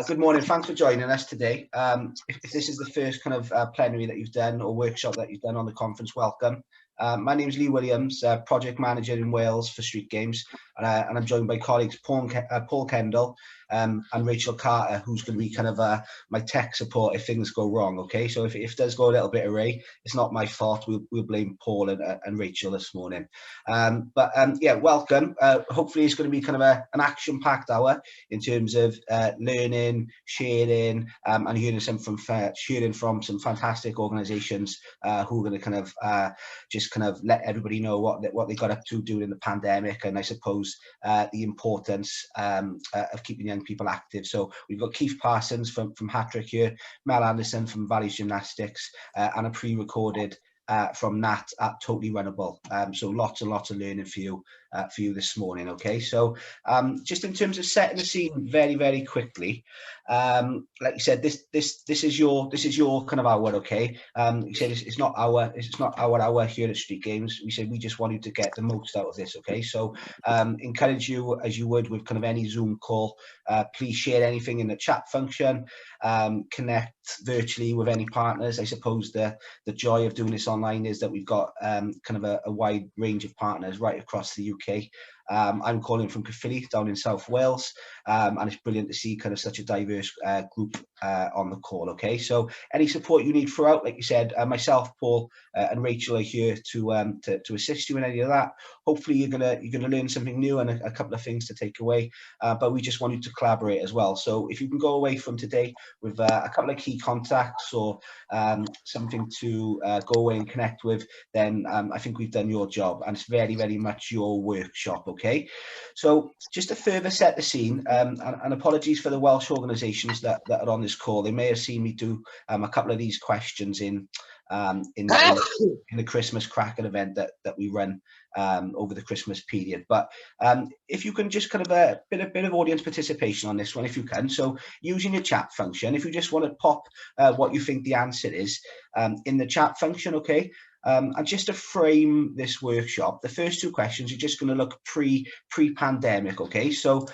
Good morning. Thanks for joining us today. If this is the first kind of plenary that you've done or workshop that you've done on the conference, welcome. My name is Leigh Williams, project manager in Wales for Street Games, and I'm joined by colleagues Paul Kendall and Rachel Carter, who's going to be kind of my tech support if things go wrong. Okay, so if it does go a little bit array, it's not my fault. We'll blame Paul and Rachel this morning. Yeah, welcome. Hopefully, it's going to be kind of an action-packed hour in terms of learning, sharing, and hearing from some fantastic organisations who are going to kind of just kind of let everybody know what they got up to during the pandemic, and I suppose the importance of keeping young people active. So we've got Keith Parsons from Hattrick here, Mel Anderson from Valley's Gymnastics, and a pre-recorded from Nat at Totally Runnable. So lots and lots of learning for you this morning. Okay, so just in terms of setting the scene very, very quickly, like you said, this is your kind of hour. Okay, you said it's not our hour here at Street Games. We said we just want you to get the most out of this. Okay, so encourage you, as you would with kind of any Zoom call, please share anything in the chat function, connect virtually with any partners. I suppose the joy of doing this online is that we've got kind of a wide range of partners right across the UK. I'm calling from Caerphilly down in South Wales, and it's brilliant to see kind of such a diverse group on the call. Okay, so any support you need throughout, like you said, myself, Paul, and Rachel are here to assist you in any of that. Hopefully, you're gonna learn something new and a couple of things to take away. But we just want you to collaborate as well. So if you can go away from today with a couple of key contacts or something to go away and connect with, then I think we've done your job, and it's very, very much your workshop. Okay, so just to further set the scene, and apologies for the Welsh organisations that are on this call. They may have seen me do a couple of these questions in the Christmas Cracker event that we run over the Christmas period. But if you can just kind of a bit of audience participation on this one, if you can. So using your chat function, if you just want to pop what you think the answer is in the chat function, okay. And just to frame this workshop, the first two questions are just going to look pre-pandemic, okay? So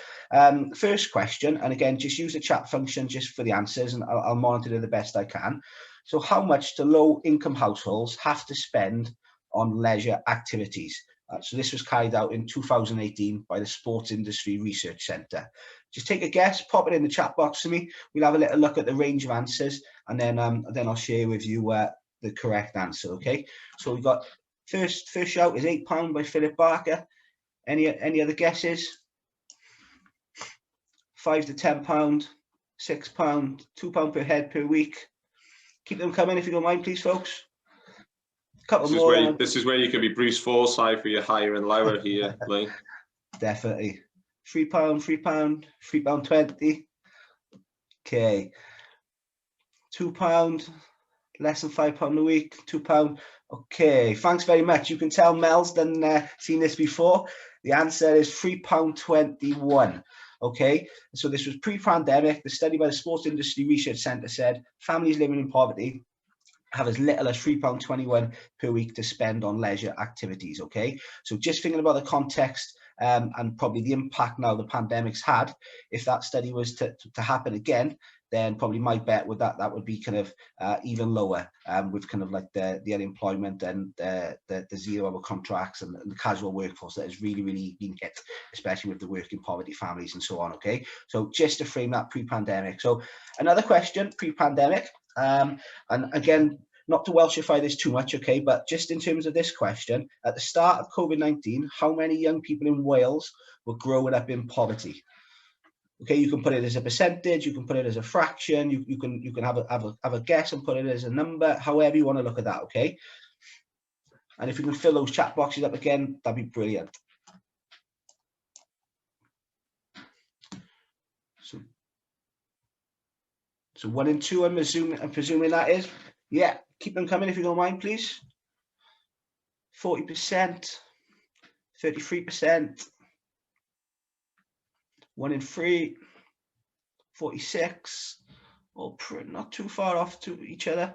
first question, and again, just use the chat function just for the answers, and I'll monitor it the best I can. So how much do low-income households have to spend on leisure activities? So this was carried out in 2018 by the Sports Industry Research Centre. Just take a guess, pop it in the chat box for me. We'll have a little look at the range of answers, and then I'll share with you the correct answer. Okay, so we've got first shout is £8 by Philip Barker. Any other guesses? £5 to £10, £6, £2 per head per week. Keep them coming if you don't mind, please, folks. Couple more. This is where you can be Bruce Forsyth for your higher and lower here, Leigh. Definitely. £3, £3.20. Okay. £2. Less than £5 a week, £2. Okay, thanks very much. You can tell Mel's seen this before. The answer is £3.21. Okay, so this was pre-pandemic. The study by the Sports Industry Research Centre said families living in poverty have as little as £3.21 per week to spend on leisure activities. Okay, so just thinking about the context and probably the impact now the pandemic's had, if that study was to happen again, then probably my bet would that would be kind of even lower, with kind of like the unemployment and the 0-hour contracts and the casual workforce that has really been hit, especially with the working poverty families and so on. Okay, so just to frame that pre-pandemic. So another question pre-pandemic, and again, not to Welshify this too much, okay, but just in terms of this question, at the start of COVID-19, how many young people in Wales were growing up in poverty? Okay, you can put it as a percentage, you can put it as a fraction, you can have a guess and put it as a number, however you want to look at that. Okay, and if you can fill those chat boxes up again, that'd be brilliant. So 1 and 2, I'm presuming that is. Yeah, keep them coming if you don't mind, please. 40%, 33%. 1 in 3, 46, all not too far off to each other.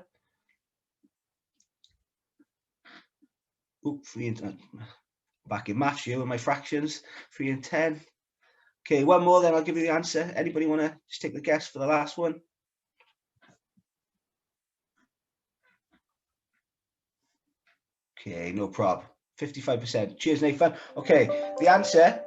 Oop, 3 and back in maths here with my fractions. 3 and 10, Okay, one more, then I'll give you the answer. Anybody want to just take the guess for the last one? Okay, no problem. 55%. Cheers, Nathan. Okay, the answer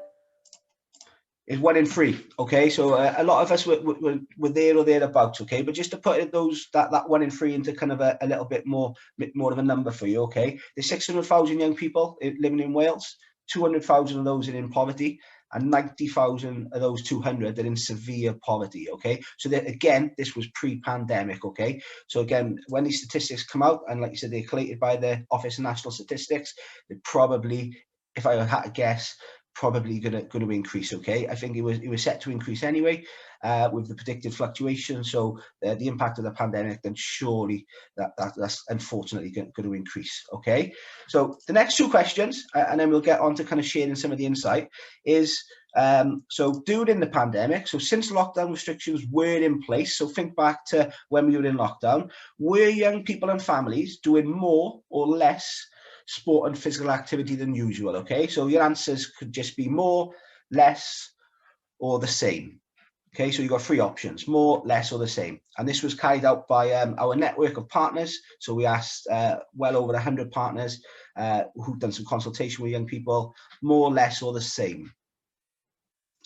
is 1 in 3. Okay, so a lot of us were there or thereabouts. Okay, but just to put it that 1 in 3 into kind of a little bit more of a number for you. Okay, there's 600,000 young people living in Wales. 200,000 of those are in poverty, and 90,000 of those 200 are in severe poverty. Okay, so that, again, this was pre-pandemic. Okay, so again, when these statistics come out, and like you said, they're collated by the Office of National Statistics, they're probably, if I had to guess, probably going to increase. Okay, I think it was set to increase anyway with the predicted fluctuation. So the impact of the pandemic, then surely that's unfortunately going to increase. Okay, so the next 2 questions, and then we'll get on to kind of sharing some of the insight, is so during the pandemic, so since lockdown restrictions were in place, so think back to when we were in lockdown, were young people and families doing more or less sport and physical activity than usual? Okay, so your answers could just be more, less, or the same. Okay, so you've got 3 options: more, less, or the same. And this was carried out by our network of partners. So we asked well over 100 partners who've done some consultation with young people: more, less, or the same.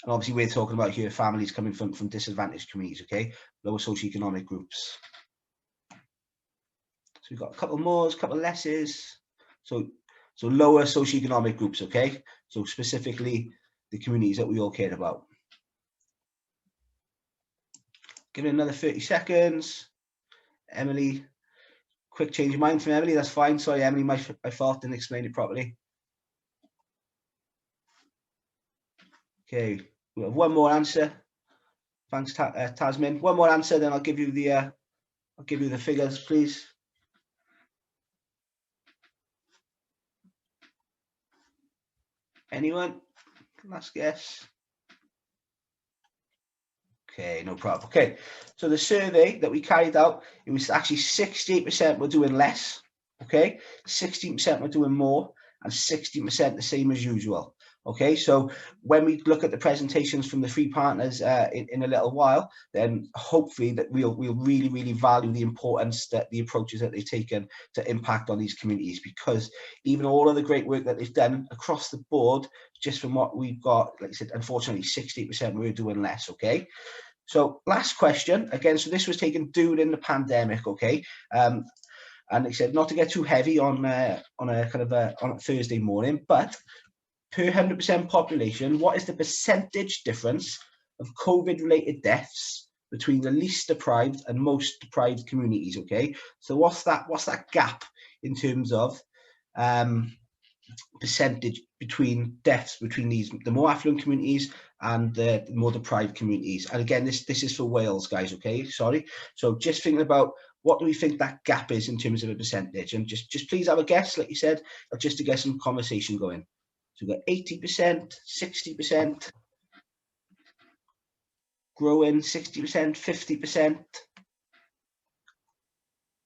And obviously we're talking about here families coming from disadvantaged communities, okay, lower socioeconomic groups. So we've got a couple more, a couple of lesses. So lower socioeconomic groups, okay? So specifically the communities that we all care about. Give it another 30 seconds. Emily, quick change of mind from Emily, that's fine. Sorry, Emily, my fault, didn't explain it properly. Okay, we have one more answer. Thanks, Tasmin. One more answer, then I'll give you the figures, please. Anyone? Last guess. Okay, no problem. Okay, so the survey that we carried out, it was actually 68% were doing less. Okay, 16% were doing more, and 60% the same as usual. Okay, so when we look at the presentations from the 3 partners in a little while, then hopefully that we'll really value the importance that the approaches that they've taken to impact on these communities, because even all of the great work that they've done across the board, just from what we've got, like I said, unfortunately 68% were doing less. Okay, so last question again. So this was taken during the pandemic. Okay, and like I said, not to get too heavy on a Thursday morning, but per 100% population, what is the percentage difference of COVID-related deaths between the least deprived and most deprived communities? Okay, so what's that gap in terms of percentage between deaths between the more affluent communities and the more deprived communities? And again, this is for Wales, guys. Okay, sorry. So just thinking about what do we think that gap is in terms of a percentage, and just please have a guess, like you said, or just to get some conversation going. So we've got 80%, 60%, growing, 60%, 50%.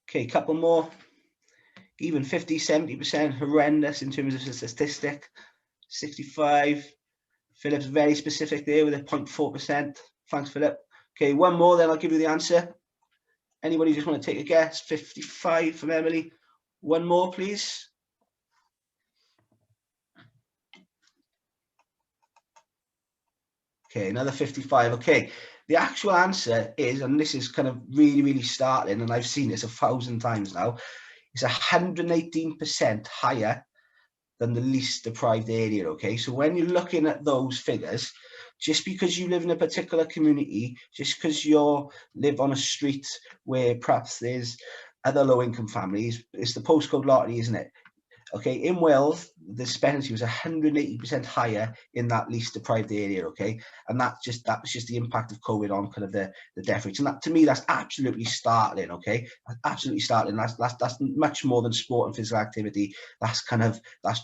Okay, a couple more. Even 50, 70%, horrendous in terms of the statistic. 65. Philip's very specific there with a 0.4%. Thanks, Philip. Okay, one more, then I'll give you the answer. Anybody just want to take a guess? 55 from Emily. One more, please. Okay, another 55. Okay, the actual answer is, and this is kind of really startling, and I've seen this 1,000 times now, it's 118% higher than the least deprived area. Okay, so when you're looking at those figures, just because you live in a particular community, just because you live on a street where perhaps there's other low-income families, it's the postcode lottery, isn't it? Okay, in Wales, the disparity was 180% higher in that least deprived area. Okay, and that was just the impact of COVID on kind of the death rates, and that, to me, that's absolutely startling. Okay, absolutely startling. That's much more than sport and physical activity. That's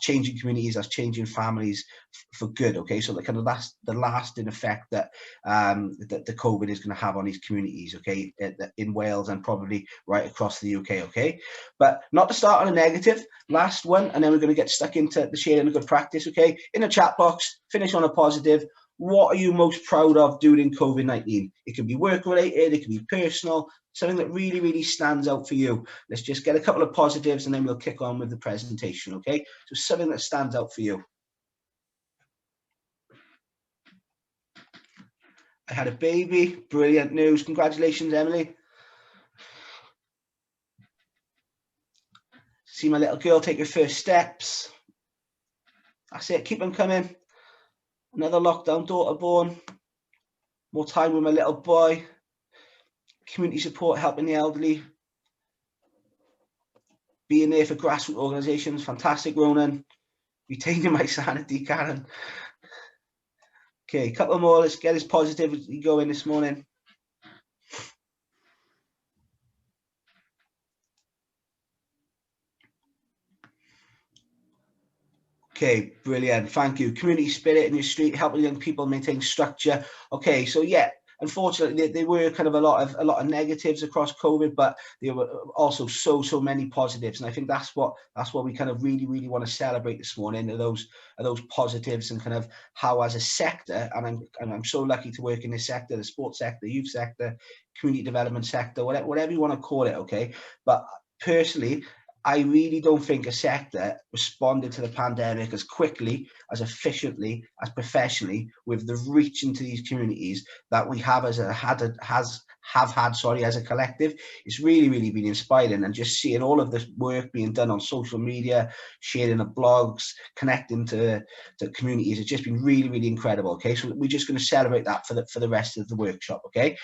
changing communities, that's changing families for good. Okay, so that's the lasting effect that that the COVID is going to have on these communities. Okay, in Wales and probably right across the UK. Okay, but not to start on a negative. Last one, and then we're going to get stuck into the sharing of good practice. Okay, in the chat box, finish on a positive. what are you most proud of during COVID-19? It can be work related, it can be personal, something that really, really stands out for you. Let's just get a couple of positives and then we'll kick on with the presentation, okay? So something that stands out for you. I had a baby, brilliant news. Congratulations, Emily. See my little girl take her first steps. That's it, keep them coming. Another lockdown daughter born. More time with my little boy. Community support, helping the elderly. Being there for grassroots organisations, fantastic, Ronan. Retaining my sanity, Karen. Okay, a couple more. Let's get this positivity going this morning. Okay, brilliant. Thank you. Community spirit in your street, helping young people maintain structure. Okay, so yeah, unfortunately, there were kind of a lot of negatives across COVID, but there were also so many positives, and I think that's what we kind of really want to celebrate this morning. Are those positives, and kind of how, as a sector, and I'm so lucky to work in this sector, the sports sector, youth sector, community development sector, whatever you want to call it. Okay, but personally, I really don't think a sector responded to the pandemic as quickly, as efficiently, as professionally, with the reach into these communities that we have as a collective. It's really been inspiring, and just seeing all of this work being done on social media, sharing the blogs, connecting to communities, it's just been really incredible. Okay, so we're just going to celebrate that for the rest of the workshop. Okay,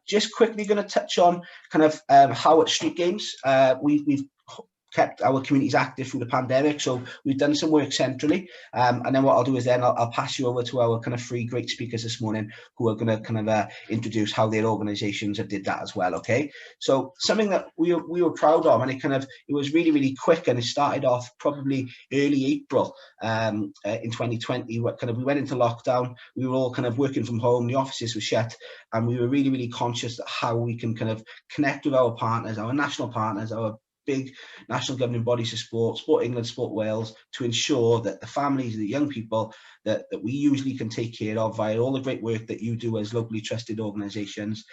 just quickly going to touch on kind of how at Street Games we've kept our communities active through the pandemic. So we've done some work centrally, and then what I'll do is then I'll pass you over to our kind of three great speakers this morning, who are going to kind of introduce how their organizations have did that as well. Okay, so something that we were proud of, and it was really quick, and it started off probably early April in 2020. We went into lockdown, we were all kind of working from home, the offices were shut, and we were really conscious of how we can kind of connect with our partners, our national partners, our big national governing bodies of Sport England, Sport Wales, to ensure that the families, the young people that we usually can take care of via all the great work that you do as locally trusted organisations,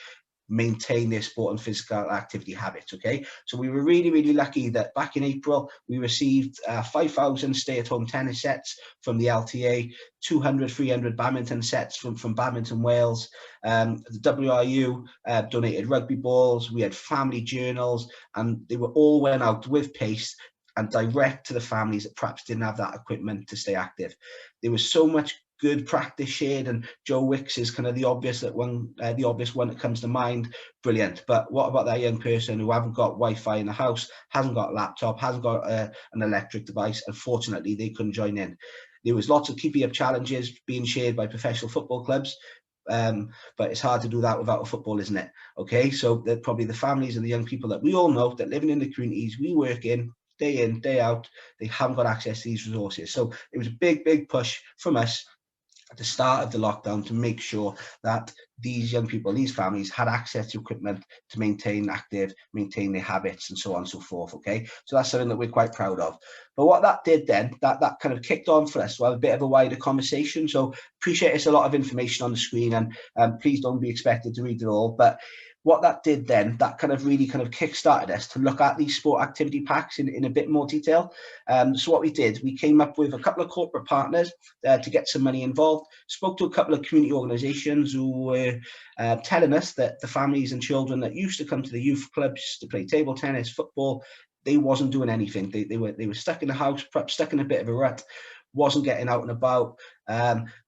maintain their sport and physical activity habits. Okay, so we were really lucky that back in April we received 5,000 stay-at-home tennis sets from the LTA, 300 badminton sets from Badminton Wales. The WRU donated rugby balls. We had family journals, and they were all went out with pace and direct to the families that perhaps didn't have that equipment to stay active. There was so much good practice shared, and Joe Wicks is kind of the obvious one that comes to mind. Brilliant. But what about that young person who haven't got Wi-Fi in the house, hasn't got a laptop, hasn't got an electric device? Unfortunately, they couldn't join in. There was lots of keeping up challenges being shared by professional football clubs, but it's hard to do that without a football, isn't it? Okay, so probably the families and the young people that we all know that living in the communities we work in day out, they haven't got access to these resources. So it was a big push from us at the start of the lockdown to make sure that these young people, these families, had access to equipment to maintain active, maintain their habits, and so on and so forth. Okay, so that's something that we're quite proud of. But what that did then, that kind of kicked on for us to have a bit of a wider conversation. So appreciate it's a lot of information on the screen, and please don't be expected to read it all. But what that did then, that kind of really kick-started us to look at these sport activity packs in a bit more detail. So what we did, we came up with a couple of corporate partners to get some money involved, spoke to a couple of community organisations who were telling us that the families and children that used to come to the youth clubs to play table tennis, football, they wasn't doing anything. They were stuck in the house, perhaps stuck in a bit of a rut, wasn't getting out and about.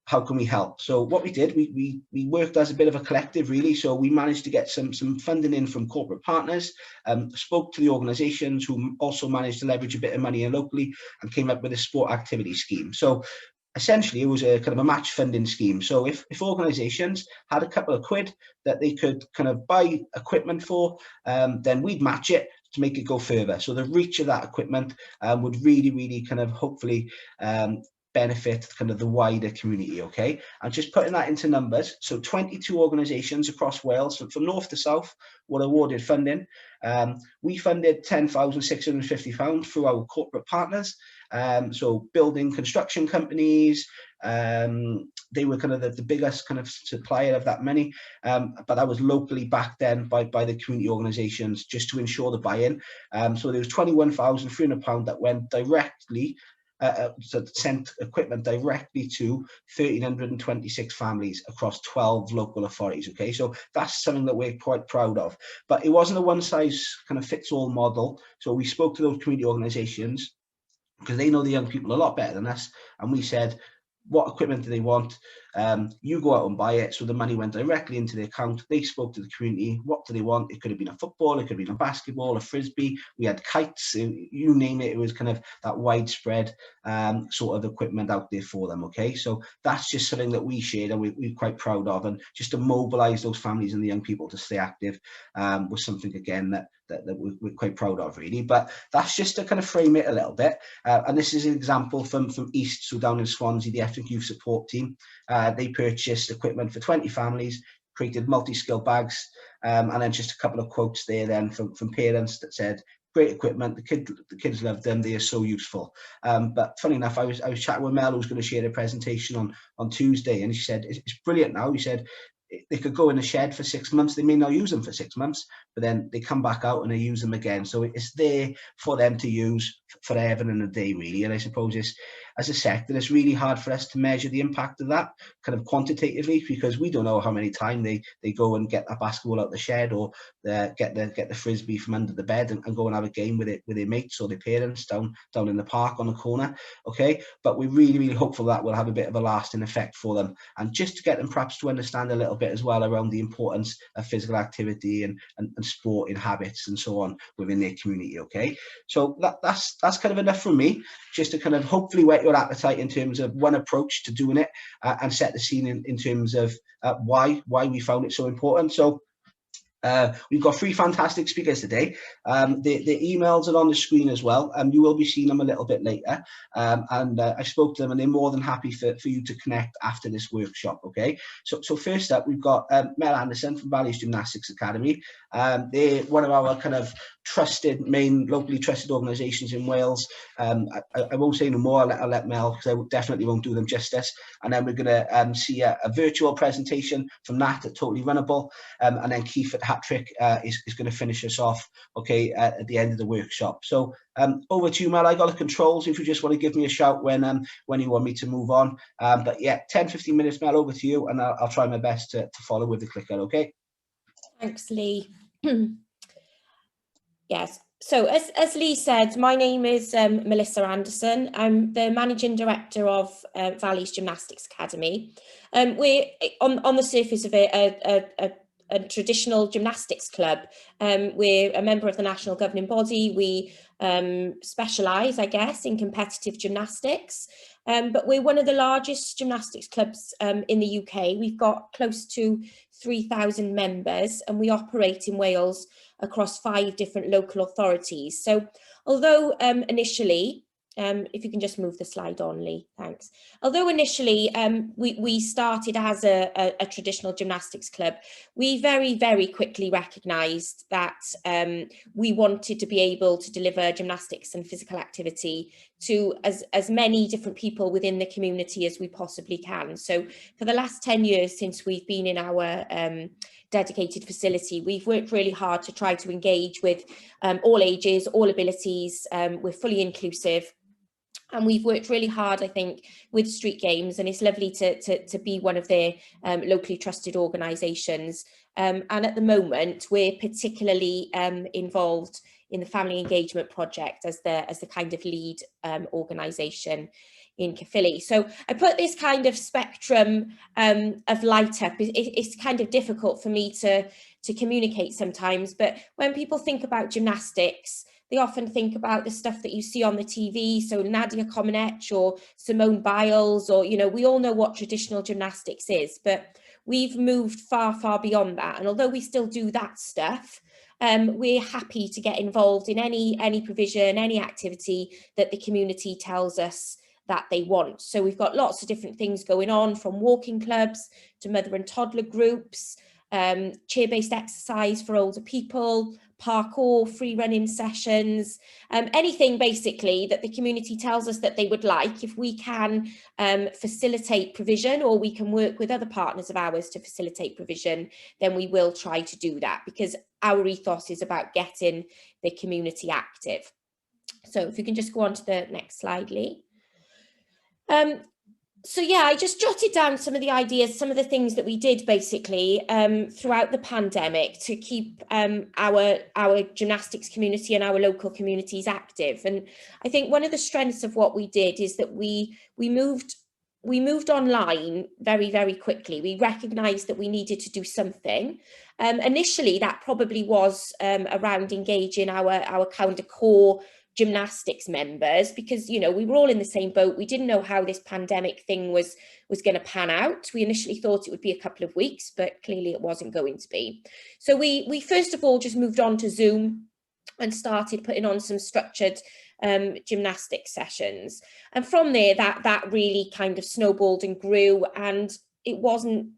How can we help? So what we did, we worked as a bit of a collective, really. So we managed to get some funding in from corporate partners, spoke to the organisations who also managed to leverage a bit of money in locally, and came up with a sport activity scheme. So essentially, it was a kind of a match funding scheme. So if organisations had a couple of quid that they could kind of buy equipment for, then we'd match it to make it go further. So the reach of that equipment would really kind of hopefully benefit kind of the wider community. Okay, and just putting that into numbers, so 22 organisations across Wales, from north to south, were awarded funding. We funded £10,650 through our corporate partners, So building construction companies, they were kind of the biggest kind of supplier of that money, but that was locally backed then by the community organisations just to ensure the buy-in. So there was £21,300 that went directly, sent equipment directly to 1,326 families across 12 local authorities. Okay, so that's something that we're quite proud of. But it wasn't a one-size-fits-all model. So we spoke to those community organisations because they know the young people a lot better than us, and we said, what equipment do they want? You go out and buy it. So the money went directly into the account. They spoke to the community. What do they want? It could have been a football, it could have been a basketball, a frisbee. We had kites, you name it. It was kind of that widespread sort of equipment out there for them. Okay, so that's just something that we shared and we're quite proud of, and just to mobilize those families and the young people to stay active was something again that we're quite proud of, really. But that's just to kind of frame it a little bit. And this is an example from East, so down in Swansea, the ethnic youth support team. They purchased equipment for 20 families, created multi-skill bags, and then just a couple of quotes there then from parents that said, great equipment, the kids loved them, they are so useful. But funny enough, I was chatting with Mel, who's going to share a presentation on Tuesday, and she said, it's brilliant now. He said, they could go in a shed for 6 months, they may not use them for 6 months, but then they come back out and they use them again. So it's there for them to use forever and a day, really. And I suppose it's, as a sector, it's really hard for us to measure the impact of that kind of quantitatively, because we don't know how many times they go and get that basketball out the shed, or get the frisbee from under the bed and go and have a game with their mates or their parents down in the park on the corner. Okay, but we're really hopeful that will have a bit of a lasting effect for them, and just to get them perhaps to understand a little bit as well around the importance of physical activity and sporting habits and so on within their community. Okay, so that's kind of enough from me, just to kind of hopefully whet your appetite in terms of one approach to doing it, and set the scene in terms of why we found it so important. So we've got 3 fantastic speakers today. The emails are on the screen as well, and you will be seeing them a little bit later. And I spoke to them, and they're more than happy for you to connect after this workshop. Okay, so first up, we've got Mel Anderson from Valleys Gymnastics Academy. They're one of our kind of main locally trusted organisations in Wales. I won't say no more. I'll let Mel, because I definitely won't do them justice. And then we're going to see a virtual presentation from Nat at Totally Runnable, and then Keith at Hat-Trick is going to finish us off, okay, at the end of the workshop. So over to you, Mel. I got the controls if you just want to give me a shout when you want me to move on. But yeah, 10-15 minutes, Mel, over to you, and I'll try my best to follow with the clicker. Okay. Thanks, Leigh. Yes. So as Leigh said, my name is Melissa Anderson. I'm the Managing Director of Valleys Gymnastics Academy. We're on the surface of it a traditional gymnastics club. We're a member of the national governing body. We specialise, I guess, in competitive gymnastics. But we're one of the largest gymnastics clubs in the UK. We've got close to 3,000 members, and we operate in Wales across 5 different local authorities. So although initially, if you can just move the slide on, Leigh, thanks. Although initially we started as a traditional gymnastics club, we very quickly recognised that we wanted to be able to deliver gymnastics and physical activity to as many different people within the community as we possibly can. So for the last 10 years since we've been in our dedicated facility, we've worked really hard to try to engage with all ages, all abilities. We're fully inclusive. And we've worked really hard, I think, with StreetGames, and it's lovely to be one of their locally trusted organisations. And at the moment, we're particularly involved in the Family Engagement Project as the kind of lead organisation in Caerphilly. So I put this kind of spectrum of light up. It's kind of difficult for me to communicate sometimes, but when people think about gymnastics, they often think about the stuff that you see on the TV, so Nadia Comaneci or Simone Biles, or, you know, we all know what traditional gymnastics is, but we've moved far beyond that. And although we still do that stuff, we're happy to get involved in any provision, any activity that the community tells us that they want. So we've got lots of different things going on, from walking clubs to mother and toddler groups, chair-based exercise for older people, parkour, free running sessions, anything basically that the community tells us that they would like. If we can facilitate provision, or we can work with other partners of ours to facilitate provision, then we will try to do that, because our ethos is about getting the community active. So if you can just go on to the next slide, Leigh. So yeah, I just jotted down some of the ideas, some of the things that we did basically throughout the pandemic to keep our gymnastics community and our local communities active. And I think one of the strengths of what we did is that we moved online very, very quickly. We recognised that we needed to do something. Initially, that probably was around engaging our kind of core gymnastics members, because, you know, we were all in the same boat. We didn't know how this pandemic thing was going to pan out. We initially thought it would be a couple of weeks, but clearly it wasn't going to be. So we first of all just moved on to Zoom and started putting on some structured gymnastics sessions. And from there, that really kind of snowballed and grew. And it wasn't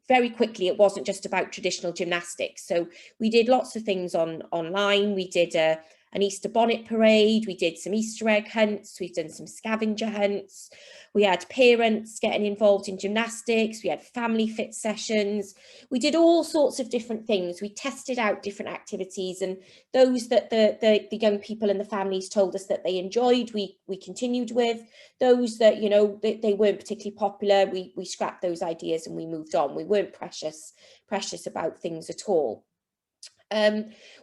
just about traditional gymnastics. So we did lots of things online. We did an Easter bonnet parade, we did some Easter egg hunts, we've done some scavenger hunts, we had parents getting involved in gymnastics, we had family fit sessions, we did all sorts of different things. We tested out different activities, and those that the young people and the families told us that they enjoyed, we continued with. Those that, you know, they weren't particularly popular, we scrapped those ideas and we moved on. We weren't precious about things at all.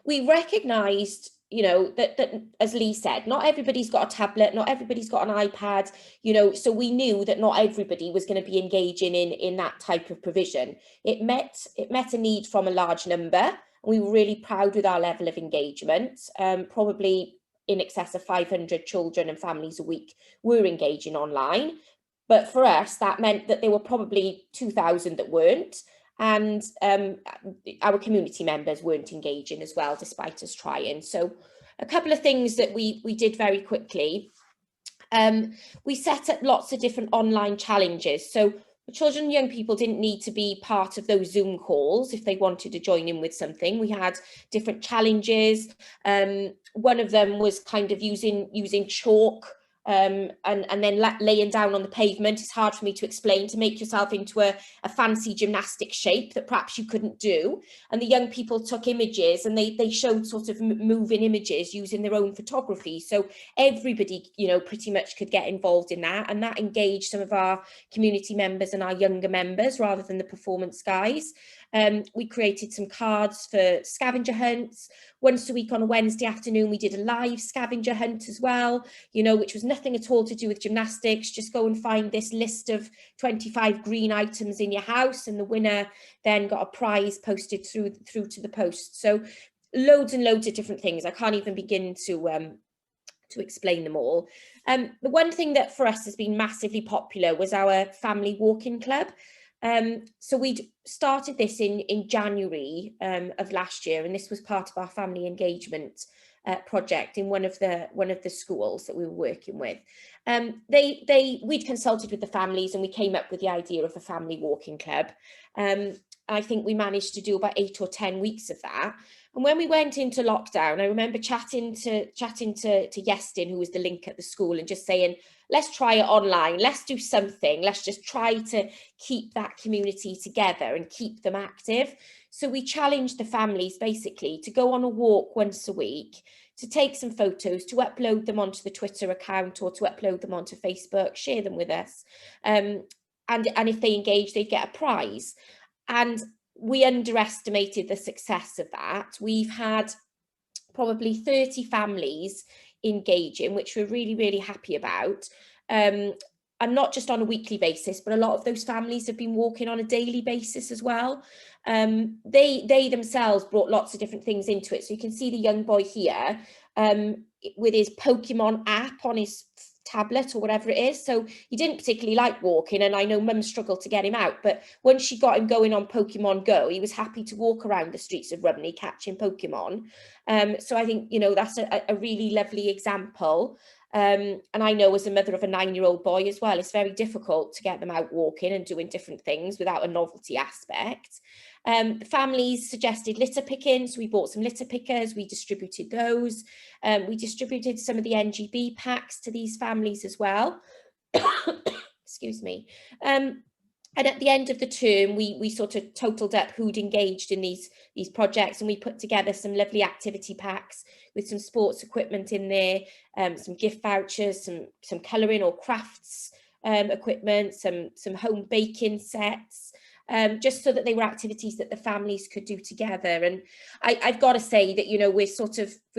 We recognised, you know, that as Leigh said, not everybody's got a tablet, not everybody's got an iPad, you know, so we knew that not everybody was going to be engaging in that type of provision. It met a need from a large number, and we were really proud with our level of engagement. Probably in excess of 500 children and families a week were engaging online, but for us that meant that there were probably 2,000 that weren't. And our community members weren't engaging as well, despite us trying. So a couple of things that we did very quickly. We set up lots of different online challenges. So children and young people didn't need to be part of those Zoom calls if they wanted to join in with something. We had different challenges. One of them was kind of using chalk, and then laying down on the pavement. It's hard for me to explain, to make yourself into a fancy gymnastic shape that perhaps you couldn't do. And the young people took images, and they showed sort of moving images using their own photography. So everybody, you know, pretty much could get involved in that, and that engaged some of our community members and our younger members rather than the performance guys. We created some cards for scavenger hunts. Once a week on a Wednesday afternoon, we did a live scavenger hunt as well, you know, which was nothing at all to do with gymnastics. Just go and find this list of 25 green items in your house, and the winner then got a prize posted through to the post. So loads and loads of different things. I can't even begin to explain them all. The one thing that for us has been massively popular was our family walking club. So we'd started this in January of last year, and this was part of our family engagement project in one of the schools that we were working with. We'd consulted with the families, and we came up with the idea of a family walking club. I think we managed to do about 8 or 10 weeks of that. And when we went into lockdown, I remember chatting to Yestin, who was the link at the school, and just saying, let's try it online. Let's do something. Let's just try to keep that community together and keep them active. So we challenged the families basically to go on a walk once a week, to take some photos, to upload them onto the Twitter account or to upload them onto Facebook, share them with us. And if they engage, they'd get a prize. And we underestimated the success of that. We've had probably 30 families engaging, which we're really, really happy about. And not just on a weekly basis, but a lot of those families have been walking on a daily basis as well. They themselves brought lots of different things into it. So you can see the young boy here with his Pokemon app on his tablet or whatever it is. So he didn't particularly like walking, and I know mum struggled to get him out, but once she got him going on Pokemon Go, he was happy to walk around the streets of Rumney catching Pokemon. So I think, you know, that's a really lovely example. And I know as a mother of a 9-year-old boy as well, it's very difficult to get them out walking and doing different things without a novelty aspect. The families suggested litter picking, so we bought some litter pickers, we distributed those. We distributed some of the NGB packs to these families as well. Excuse me. And at the end of the term, we sort of totaled up who'd engaged in these projects, and we put together some lovely activity packs with some sports equipment in there, some gift vouchers, some colouring or crafts equipment, some home baking sets, just so that they were activities that the families could do together. And I've got to say that, you know, we're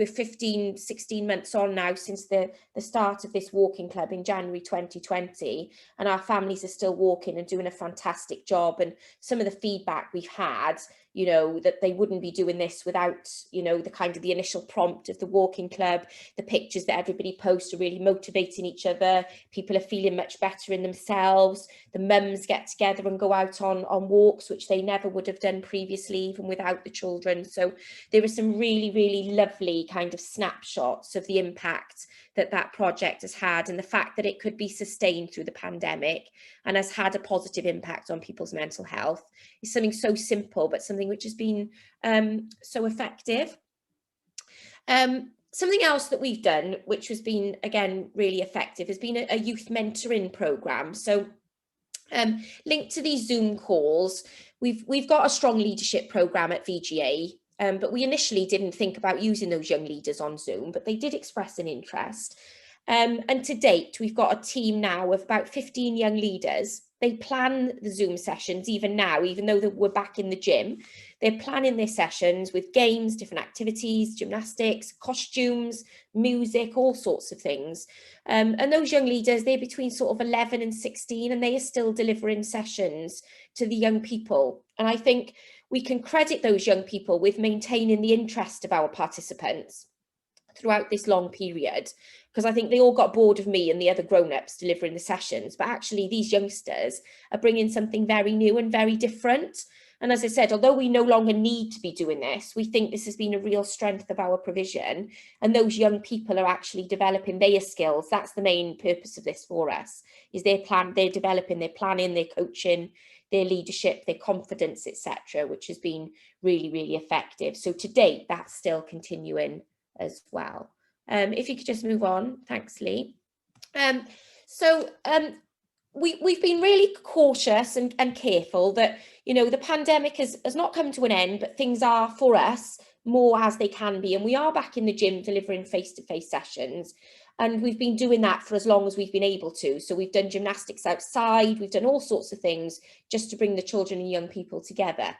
15, 16 months on now since the start of this walking club in January 2020, and our families are still walking and doing a fantastic job. And some of the feedback we've had, you know, that they wouldn't be doing this without, you know, the kind of the initial prompt of the walking club. The pictures that everybody posts are really motivating each other. People are feeling much better in themselves. The mums get together and go out on walks, which they never would have done previously, even without the children. So there were some really, really lovely kind of snapshots of the impact that project has had, and the fact that it could be sustained through the pandemic and has had a positive impact on people's mental health is something so simple, but something which has been so effective. Something else that we've done, which has been, again, really effective, has been a youth mentoring programme. So linked to these Zoom calls, we've got a strong leadership programme at VGA, but we initially didn't think about using those young leaders on Zoom, but they did express an interest. And to date, we've got a team now of about 15 young leaders. They plan the Zoom sessions even now, even though we're back in the gym. They're planning their sessions with games, different activities, gymnastics, costumes, music, all sorts of things. And those young leaders, they're between sort of 11 and 16, and they are still delivering sessions to the young people. And I think we can credit those young people with maintaining the interest of our participants throughout this long period, because I think they all got bored of me and the other grown-ups delivering the sessions, but actually these youngsters are bringing something very new and very different. And as I said, although we no longer need to be doing this, we think this has been a real strength of our provision, and those young people are actually developing their skills. That's the main purpose of this for us, is they're developing their planning, their coaching, their leadership, their confidence, etc., which has been really, really effective. So to date, that's still continuing as well. If you could just move on. Thanks, Leigh. We've been really cautious and careful that, you know, the pandemic has not come to an end, but things are for us more as they can be. And we are back in the gym delivering face-to-face sessions. And we've been doing that for as long as we've been able to. So we've done gymnastics outside, we've done all sorts of things just to bring the children and young people together.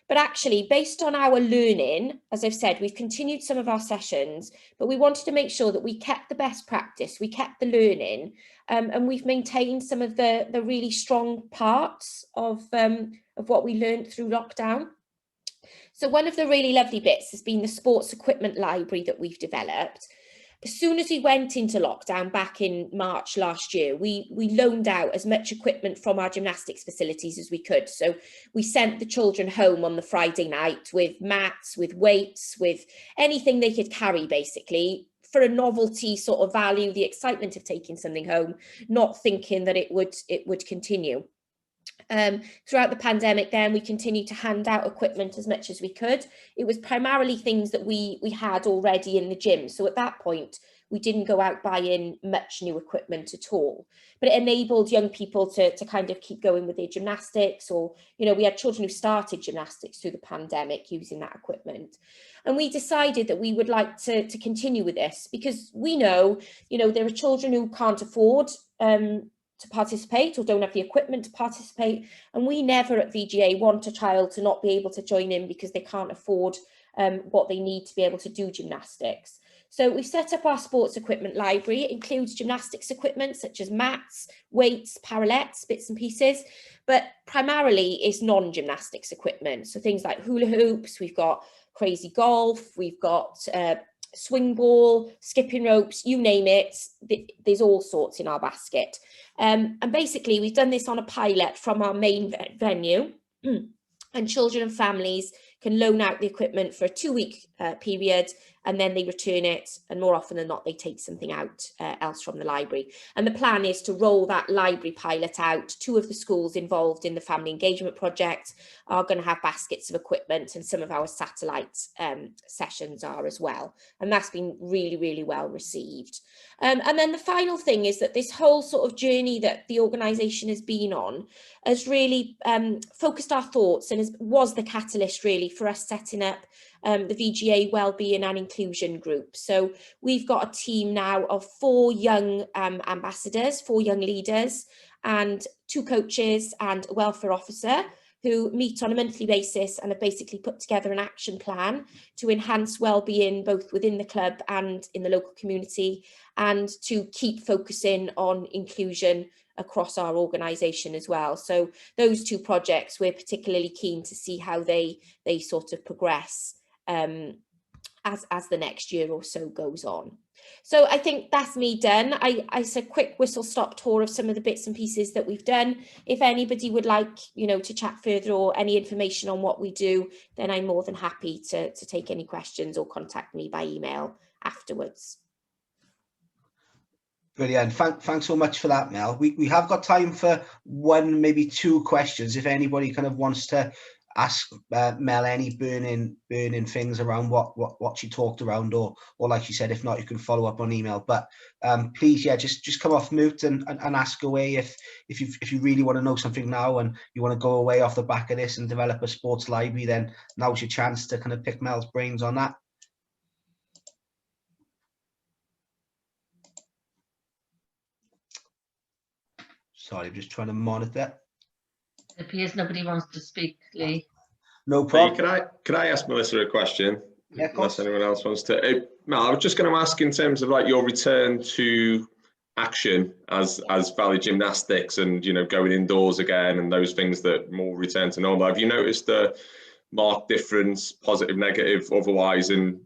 But actually, based on our learning, as I've said, we've continued some of our sessions, but we wanted to make sure that we kept the best practice, we kept the learning, and we've maintained some of the really strong parts of what we learned through lockdown. So one of the really lovely bits has been the sports equipment library that we've developed. As soon as we went into lockdown back in March last year, we loaned out as much equipment from our gymnastics facilities as we could. So we sent the children home on the Friday night with mats, with weights, with anything they could carry, basically, for a novelty sort of value, the excitement of taking something home, not thinking that it would continue. Throughout the pandemic, then we continued to hand out equipment as much as we could. It was primarily things that we had already in the gym. So at that point, we didn't go out buying much new equipment at all. But it enabled young people to kind of keep going with their gymnastics, or, you know, we had children who started gymnastics through the pandemic using that equipment. And we decided that we would like to continue with this, because we know, you know, there are children who can't afford to participate or don't have the equipment to participate, and we never at VGA want a child to not be able to join in because they can't afford what they need to be able to do gymnastics. So we've set up our sports equipment library. It includes gymnastics equipment such as mats, weights, parallettes, bits and pieces, but primarily it's non-gymnastics equipment. So things like hula hoops, we've got crazy golf, we've got swing ball, skipping ropes, you name it, there's all sorts in our basket. And basically we've done this on a pilot from our main venue, and children and families can loan out the equipment for a 2-week period, and then they return it, and more often than not they take something out else from the library. And the plan is to roll that library pilot out. 2 of the schools involved in the family engagement project are going to have baskets of equipment, and some of our satellite sessions are as well, and that's been really, really well received. And then the final thing is that this whole sort of journey that the organisation has been on has really focused our thoughts, and was the catalyst really for us setting up the VGA Wellbeing and Inclusion Group. So we've got a team now of 4 young ambassadors, 4 young leaders, and 2 coaches and a welfare officer, who meet on a monthly basis and have basically put together an action plan to enhance wellbeing both within the club and in the local community, and to keep focusing on inclusion across our organisation as well. So those 2 projects, we're particularly keen to see how they sort of progress as the next year or so goes on. So I think that's me done. I said quick whistle stop tour of some of the bits and pieces that we've done. If anybody would like, you know, to chat further or any information on what we do, then I'm more than happy to take any questions or contact me by email afterwards. Brilliant. Thanks so much for that, Mel. We have got time for 1, maybe 2 questions. If anybody kind of wants to ask Mel any burning things around what she talked around, or like she said, if not, you can follow up on email. But please, yeah, just come off mute and ask away if you really want to know something now and you want to go away off the back of this and develop a sports library, then now's your chance to kind of pick Mel's brains on that. Sorry, I'm just trying to monitor. It appears nobody wants to speak, Leigh. No problem. Hey, could I ask Melissa a question? Yeah, unless anyone else wants to. Mel, I was just going to ask in terms of like your return to action as Valley Gymnastics, and going indoors again and those things that more return to normal. Have you noticed a marked difference, positive, negative, otherwise, in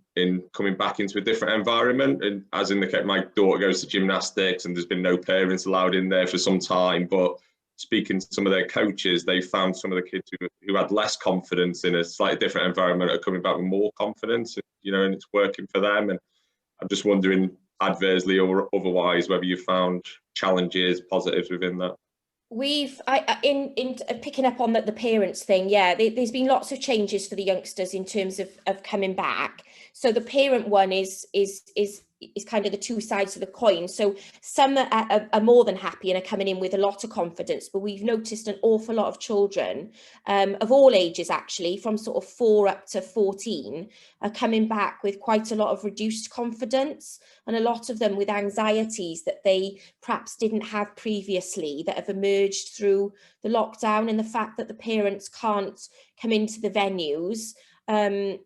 coming back into a different environment? And as in my daughter goes to gymnastics and there's been no parents allowed in there for some time, but speaking to some of their coaches, they found some of the kids who had less confidence in a slightly different environment are coming back with more confidence, and it's working for them. And I'm just wondering, adversely or otherwise, whether you found challenges, positives within that. We've in picking up on the parents thing, yeah, there's been lots of changes for the youngsters in terms of coming back. So the parent one is kind of the 2 sides of the coin. So some are more than happy and are coming in with a lot of confidence, but we've noticed an awful lot of children of all ages, actually, from sort of 4 up to 14, are coming back with quite a lot of reduced confidence, and a lot of them with anxieties that they perhaps didn't have previously, that have emerged through the lockdown, and the fact that the parents can't come into the venues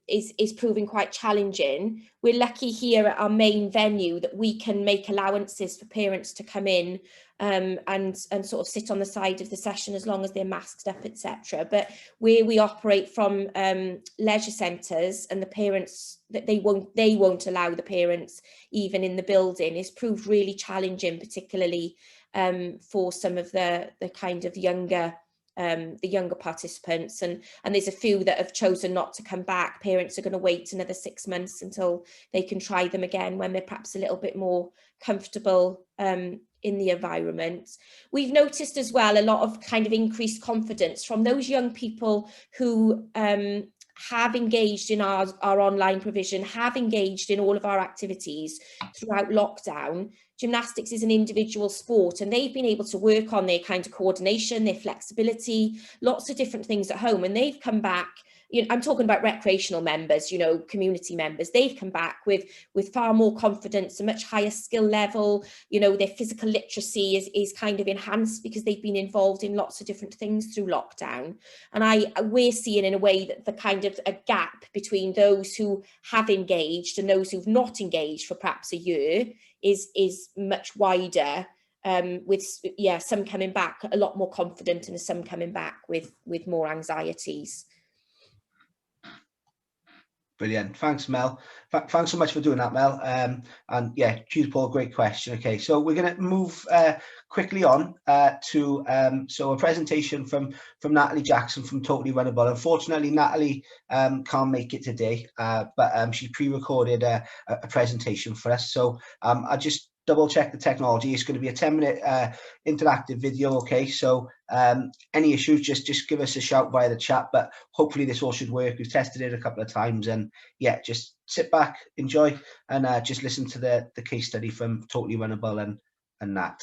is proving quite challenging. We're lucky here at our main venue that we can make allowances for parents to come in and sort of sit on the side of the session as long as they're masked up, etc. But where we operate from leisure centres, and the parents, that they won't allow the parents even in the building, is proved really challenging, particularly for some of the kind of younger participants, and there's a few that have chosen not to come back. Parents are going to wait another 6 months until they can try them again when they're perhaps a little bit more comfortable in the environment. We've noticed as well a lot of kind of increased confidence from those young people who have engaged in our online provision, have engaged in all of our activities throughout lockdown. Gymnastics is an individual sport, and they've been able to work on their kind of coordination, their flexibility, lots of different things at home, and they've come back. I'm talking about recreational members, community members. They've come back with far more confidence, a much higher skill level. Their physical literacy is kind of enhanced because they've been involved in lots of different things through lockdown. And we're seeing in a way that the kind of a gap between those who have engaged and those who've not engaged for perhaps a year is much wider. With some coming back a lot more confident, and some coming back with more anxieties. Brilliant. Thanks, Mel. Thanks so much for doing that, Mel. And yeah, cheers, Paul. Great question. Okay, so we're going to move quickly on to so a presentation from Natalie Jackson from Totally Runnable. Unfortunately, Natalie can't make it today, but she pre-recorded a presentation for us. So I just double check the technology. It's going to be a 10-minute interactive video. Okay, so any issues, just give us a shout via the chat, but hopefully this all should work. We've tested it a couple of times, and yeah, just sit back, enjoy, and just listen to the case study from Totally Runnable and Nat.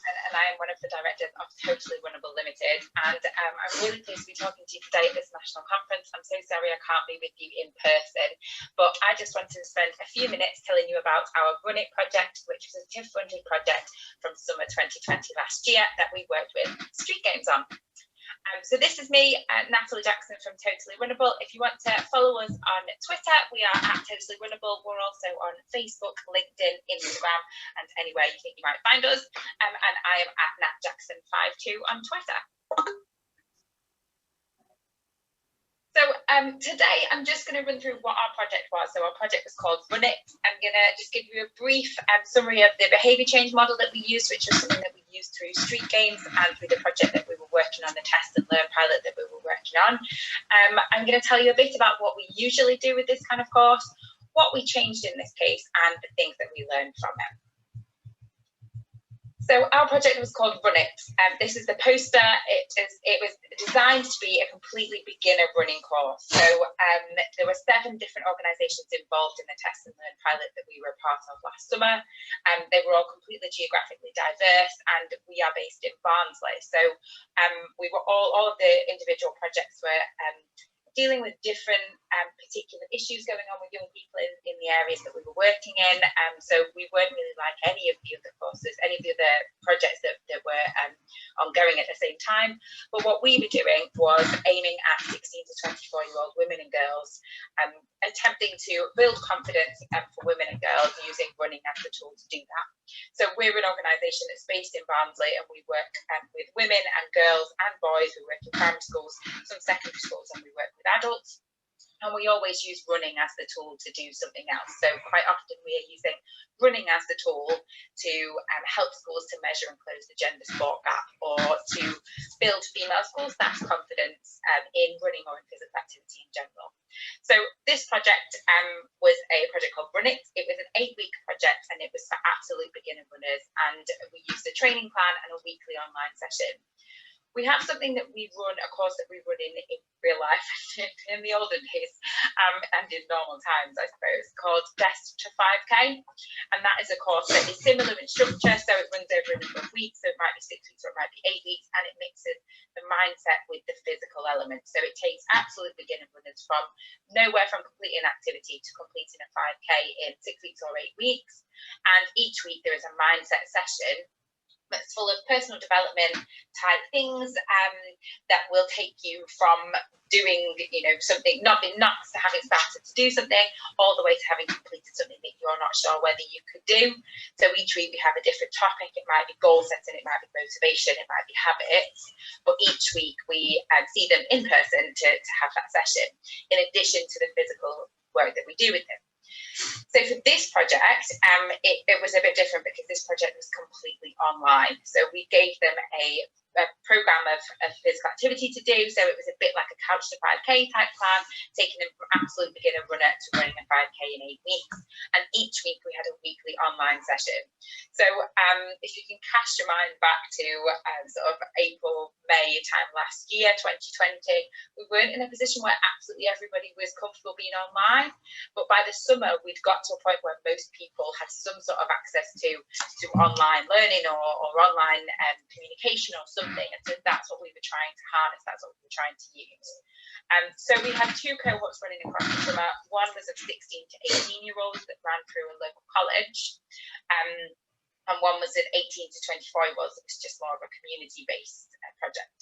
And I am one of the directors of Totally Runnable Limited, and I'm really pleased to be talking to you today at this national conference. I'm so sorry I can't be with you in person, but I just wanted to spend a few minutes telling you about our Run It project, which was a TIF-funded project from summer 2020 last year that we worked with StreetGames on. So this is me, Natalie Jackson from Totally Runnable. If you want to follow us on Twitter, we are at Totally Runnable. We're also on Facebook, LinkedIn, Instagram, and anywhere you think you might find us. And I am at natjackson52 on Twitter. So today I'm just going to run through what our project was. So our project was called Run It. I'm going to just give you a brief summary of the behaviour change model that we used, which was something that we used through StreetGames and through the project that we were working on, the test and learn pilot that we were working on. I'm going to tell you a bit about what we usually do with this kind of course, what we changed in this case, and the things that we learned from it. So our project was called Run It. This is the poster. It was designed to be a completely beginner running course. So there were 7 different organisations involved in the test and learn pilot that we were part of last summer. They were all completely geographically diverse, and we are based in Barnsley. So we were all of the individual projects were dealing with different particular issues going on with young people in the areas that we were working in. So we weren't really like any of the other courses, any of the other projects that were ongoing at the same time. But what we were doing was aiming at 16 to 24-year-old women and girls, attempting to build confidence for women and girls using running as the tool to do that. So we're an organisation that's based in Barnsley, and we work with women and girls and boys. We work in primary schools, some secondary schools, and we work with adults. And we always use running as the tool to do something else. So quite often we are using running as the tool to help schools to measure and close the gender sport gap, or to build female school staff's confidence in running or in physical activity in general. So this project was a project called Run It. It was an 8-week project, and it was for absolute beginner runners. And we used a training plan and a weekly online session. We have something that we run, a course that we run in real life, in the olden days, and in normal times, I suppose, called Desk to 5K. And that is a course that is similar in structure, so it runs over a number of weeks, so it might be 6 weeks or it might be 8 weeks, and it mixes the mindset with the physical element. So it takes absolute beginner runners from nowhere from completing an activity to completing a 5K in 6 weeks or 8 weeks. And each week there is a mindset session that's full of personal development type things that will take you from doing, something, not having started to do something, all the way to having completed something that you're not sure whether you could do. So each week we have a different topic. It might be goal setting, it might be motivation, it might be habits, but each week we see them in person to have that session, in addition to the physical work that we do with them. So for this project, it was a bit different because this project was completely online. So we gave them a program of physical activity to do. So it was a bit like a couch to 5K type plan, taking them from absolute beginner runner to running a 5K in 8 weeks. And each week we had a weekly online session. So if you can cast your mind back to sort of April, May time last year, 2020, we weren't in a position where absolutely everybody was comfortable being online. But by the summer, we'd got to a point where most people had some sort of access to online learning or online communication or something. And so that's what we were trying to harness, that's what we were trying to use. So we had 2 cohorts running across the summer. One was of 16 to 18-year-olds that ran through a local college. And one was at 18 to 24-year-olds. It was just more of a community-based project.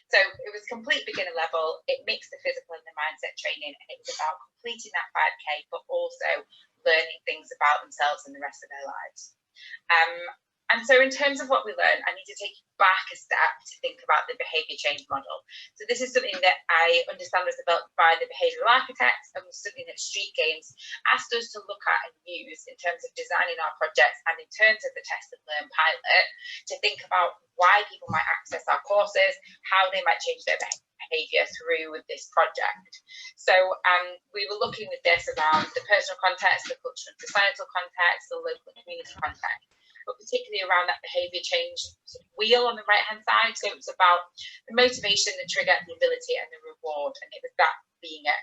So it was complete beginner level. It mixed the physical and the mindset training, and it was about completing that 5K, but also learning things about themselves and the rest of their lives. And so in terms of what we learned, I need to take you back a step to think about the behaviour change model. So this is something that I understand was developed by the behavioural architects, and was something that StreetGames asked us to look at and use in terms of designing our projects, and in terms of the test and learn pilot, to think about why people might access our courses, how they might change their behaviour through this project. So we were looking with this around the personal context, the cultural and societal context, the local and community context, but particularly around that behaviour change wheel on the right hand side. So it was about the motivation, the trigger, the ability and the reward, and it was that being a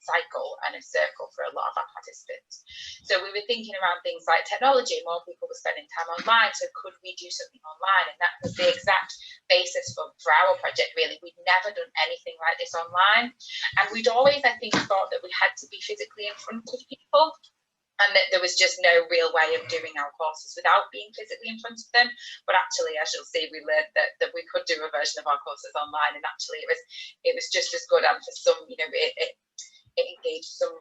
cycle and a circle for a lot of our participants. So we were thinking around things like technology. More people were spending time online, so could we do something online? And that was the exact basis for our project, really. We'd never done anything like this online, and we'd always, I think, thought that we had to be physically in front of people, and that there was just no real way of doing our courses without being physically in front of them. But actually, as you'll see, we learned that we could do a version of our courses online, and actually it was just as good. And for some, you know, it engaged some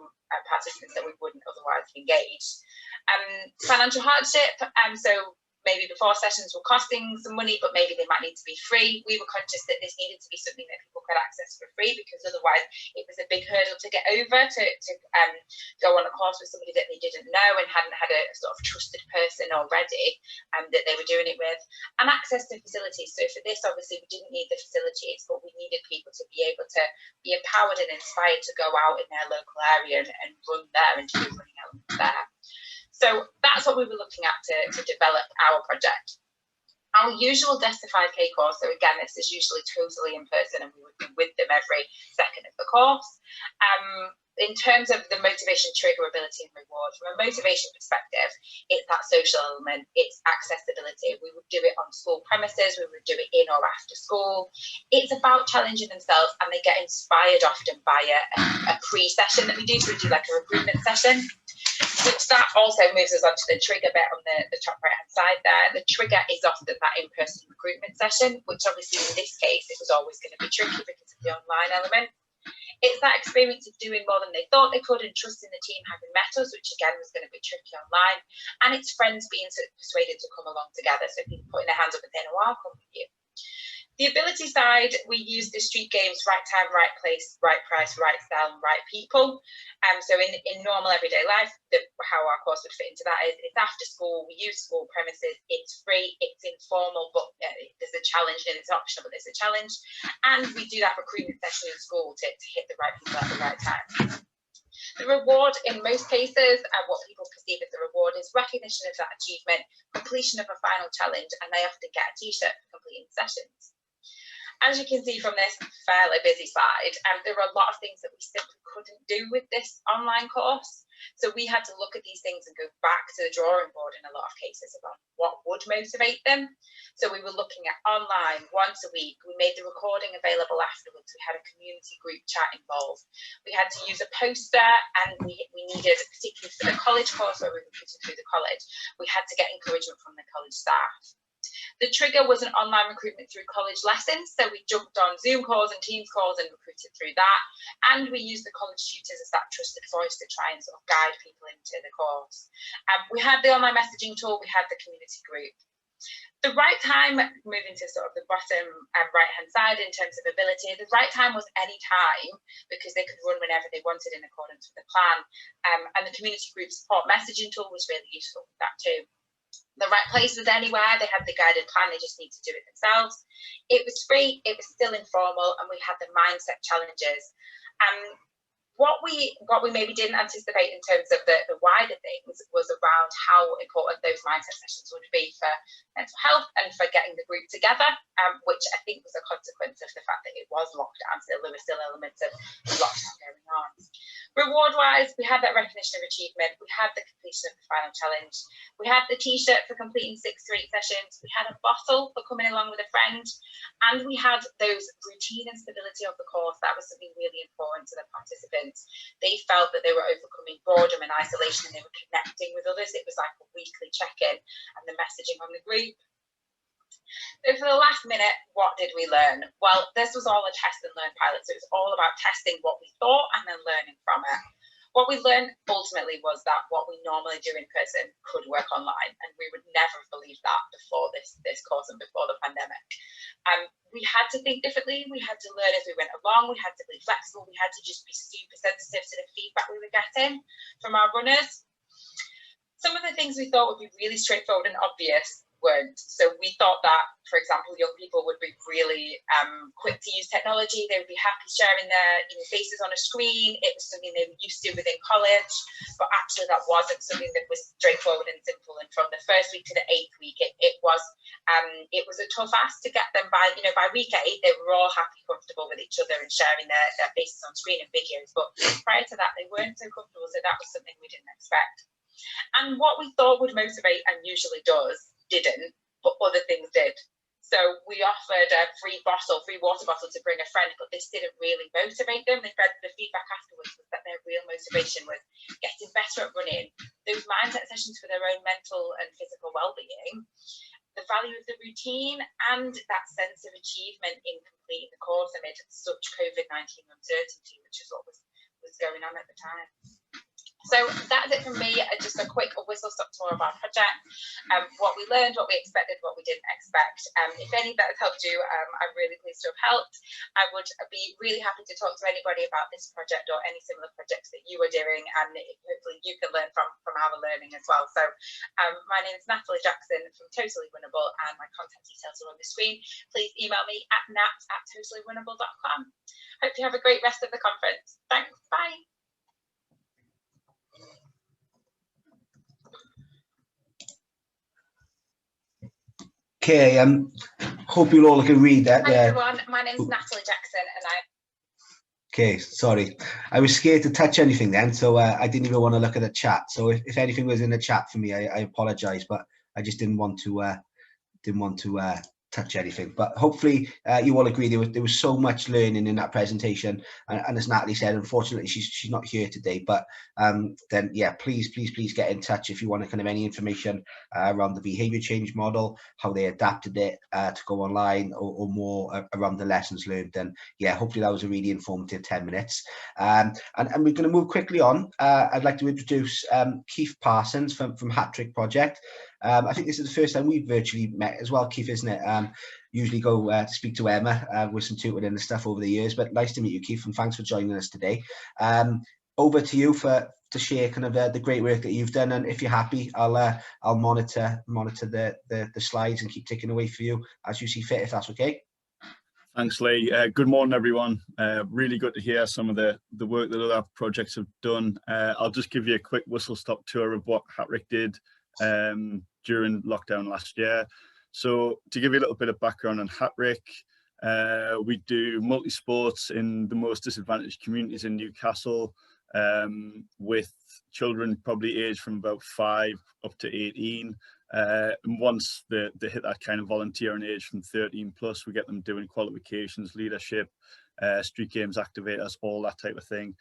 participants that we wouldn't otherwise have engaged. Financial hardship, so maybe before sessions were costing some money, but maybe they might need to be free. We were conscious that this needed to be something that people could access for free, because otherwise it was a big hurdle to get over to go on a course with somebody that they didn't know and hadn't had a sort of trusted person already that they were doing it with. And access to facilities. So for this, obviously, we didn't need the facilities, but we needed people to be able to be empowered and inspired to go out in their local area and run there and do running elements there. So that's what we were looking at to develop our project. Our usual Desktop 5K course, so again, this is usually totally in person, and we would be with them every second of the course. In terms of the motivation, trigger, ability and reward, from a motivation perspective, it's that social element, it's accessibility. We would do it on school premises, we would do it in or after school. It's about challenging themselves, and they get inspired often by a pre-session that we do. So we do like a recruitment session, which that also moves us on to the trigger bit on the top right hand side there. The trigger is often that in-person recruitment session, which obviously in this case, it was always going to be tricky because of the online element. It's that experience of doing more than they thought they could and trusting the team having met us, which again was going to be tricky online. And it's friends being persuaded to come along together. So people putting their hands up and saying, oh, I'll come with you. The ability side, we use the StreetGames right time, right place, right price, right style, and right people. So in normal everyday life, how our course would fit into that is it's after school, we use school premises, it's free, it's informal, but there's a challenge, and it's optional, but there's a challenge. And we do that recruitment session in school to hit the right people at the right time. The reward in most cases, what people perceive as the reward, is recognition of that achievement, completion of a final challenge, and they often get a t-shirt for completing sessions. As you can see from this fairly busy slide, there are a lot of things that we simply couldn't do with this online course. So we had to look at these things and go back to the drawing board in a lot of cases about what would motivate them. So we were looking at online once a week. We made the recording available afterwards. We had a community group chat involved. We had to use a poster, and we needed, particularly for the college course where we recruited through the college, we had to get encouragement from the college staff. The trigger was an online recruitment through college lessons. So we jumped on Zoom calls and Teams calls and recruited through that. And we used the college tutors as that trusted voice to try and sort of guide people into the course. We had the online messaging tool, we had the community group. The right time, moving to sort of the bottom right hand side in terms of ability, the right time was any time, because they could run whenever they wanted in accordance with the plan. And the community group support messaging tool was really useful with that too. The right place was anywhere. They had the guided plan, they just need to do it themselves. It was free, it was still informal, and we had the mindset challenges. What we maybe didn't anticipate in terms of the wider things was around how important those mindset sessions would be for mental health and for getting the group together, which I think was a consequence of the fact that it was lockdown. So there were still elements of lockdown going on. Reward-wise, we had that recognition of achievement. We had the completion of the final challenge. We had the t-shirt for completing 6 to 8 sessions. We had a bottle for coming along with a friend. And we had those routine and stability of the course. That was something really important to the participants. They felt that they were overcoming boredom and isolation, and they were connecting with others. It was like a weekly check-in and the messaging on the group. So for the last minute, what did we learn? Well, this was all a test and learn pilot. So it was all about testing what we thought and then learning from it. What we learned ultimately was that what we normally do in person could work online, and we would never have believed that before this course and before the pandemic. We had to think differently. We had to learn as we went along. We had to be flexible. We had to just be super sensitive to the feedback we were getting from our runners. Some of the things we thought would be really straightforward and obvious weren't. So we thought that, for example, young people would be really quick to use technology. They would be happy sharing their faces on a screen. It was something they were used to within college, but actually that wasn't something that was straightforward and simple. And from the first week to the 8th week, it was a tough ask to get them by week 8. They were all happy, comfortable with each other and sharing their faces on screen and videos. But prior to that, they weren't so comfortable. So that was something we didn't expect. And what we thought would motivate, and usually does, didn't, but other things did. So we offered a free water bottle to bring a friend, but this didn't really motivate them. The feedback afterwards was that their real motivation was getting better at running, those mindset sessions for their own mental and physical well-being, the value of the routine, and that sense of achievement in completing the course amid such COVID-19 uncertainty, which is what was going on at the time. So that's it from me, just a quick whistle-stop tour of our project, what we learned, what we expected, what we didn't expect. If any of that has helped you, I'm really pleased to have helped. I would be really happy to talk to anybody about this project or any similar projects that you are doing, and hopefully you can learn from our learning as well. So my name is Natalie Jackson from Totally Winnable, and my contact details are on the screen. Please email me at nat@totallywinnable.com. Hope you have a great rest of the conference. Thanks, bye. Okay, hope you all can read that. Hi everyone, my name is Natalie Jackson, and Okay, sorry. I was scared to touch anything then, so I didn't even want to look at the chat. So if anything was in the chat for me, I apologise, but I just didn't want to touch anything. But hopefully you all agree there was so much learning in that presentation, and as Natalie said, unfortunately she's not here today, but then yeah, please get in touch if you want kind of any information around the behavior change model, how they adapted it to go online, or more around the lessons learned. Then yeah, hopefully that was a really informative 10 minutes, and we're going to move quickly on. I'd like to introduce Keith Parsons from Hat Trick Project. I think this is the first time we've virtually met as well, Keith, isn't it? Usually go to speak to Emma with some tutoring and stuff over the years, but nice to meet you, Keith, and thanks for joining us today. Over to you to share kind of the great work that you've done, and if you're happy, I'll monitor the slides and keep ticking away for you as you see fit, if that's okay. Thanks, Leigh. Good morning, everyone. Really good to hear some of the work that other projects have done. I'll just give you a quick whistle-stop tour of what Hat Trick did during lockdown last year. So to give you a little bit of background on Hat Trick, we do multi-sports in the most disadvantaged communities in Newcastle, with children probably aged from about 5 up to 18. And once they hit that kind of volunteering age from 13 plus, we get them doing qualifications, leadership, street games activators, all that type of thing.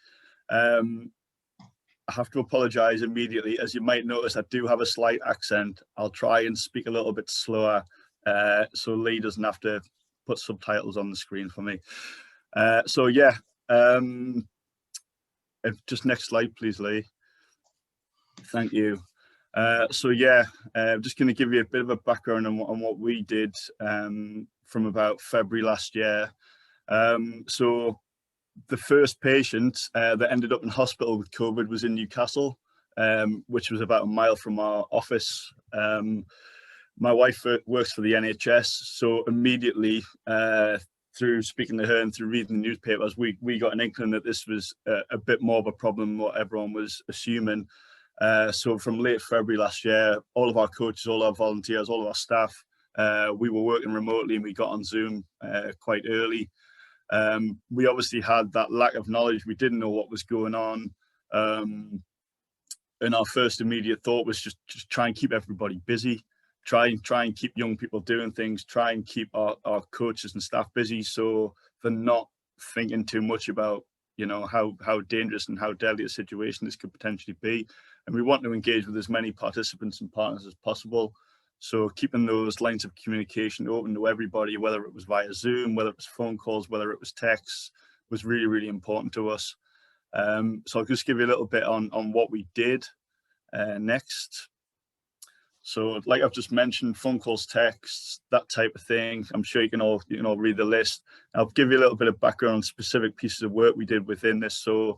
I have to apologise immediately. As you might notice, I do have a slight accent. I'll try and speak a little bit slower so Leigh doesn't have to put subtitles on the screen for me. So yeah, just next slide, please, Leigh. Thank you. So yeah, just going to give you a bit of a background on what we did from about February last year. So the first patient that ended up in hospital with COVID was in Newcastle, which was about a mile from our office. My wife works for the NHS, so immediately through speaking to her and through reading the newspapers, we got an inkling that this was a bit more of a problem than what everyone was assuming. So from late February last year, all of our coaches, all our volunteers, all of our staff, we were working remotely, and we got on Zoom quite early. We obviously had that lack of knowledge. We didn't know what was going on. And our first immediate thought was just try and keep everybody busy, try and keep young people doing things, try and keep our coaches and staff busy, so they're not thinking too much about, you know, how dangerous and how deadly a situation this could potentially be. And we want to engage with as many participants and partners as possible. So keeping those lines of communication open to everybody, whether it was via Zoom, whether it was phone calls, whether it was texts, was really, really important to us. So I'll just give you a little bit on what we did next. So like I've just mentioned, phone calls, texts, that type of thing. I'm sure you can all read the list. I'll give you a little bit of background on specific pieces of work we did within this. So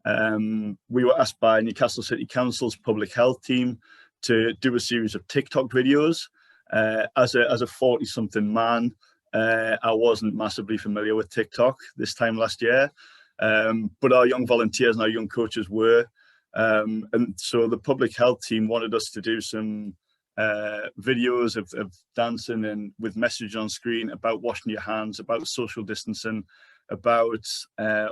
we were asked by Newcastle City Council's public health team to do a series of TikTok videos. As a 40-something man, I wasn't massively familiar with TikTok this time last year, but our young volunteers and our young coaches were. And so the public health team wanted us to do some videos of dancing and with message on screen about washing your hands, about social distancing, about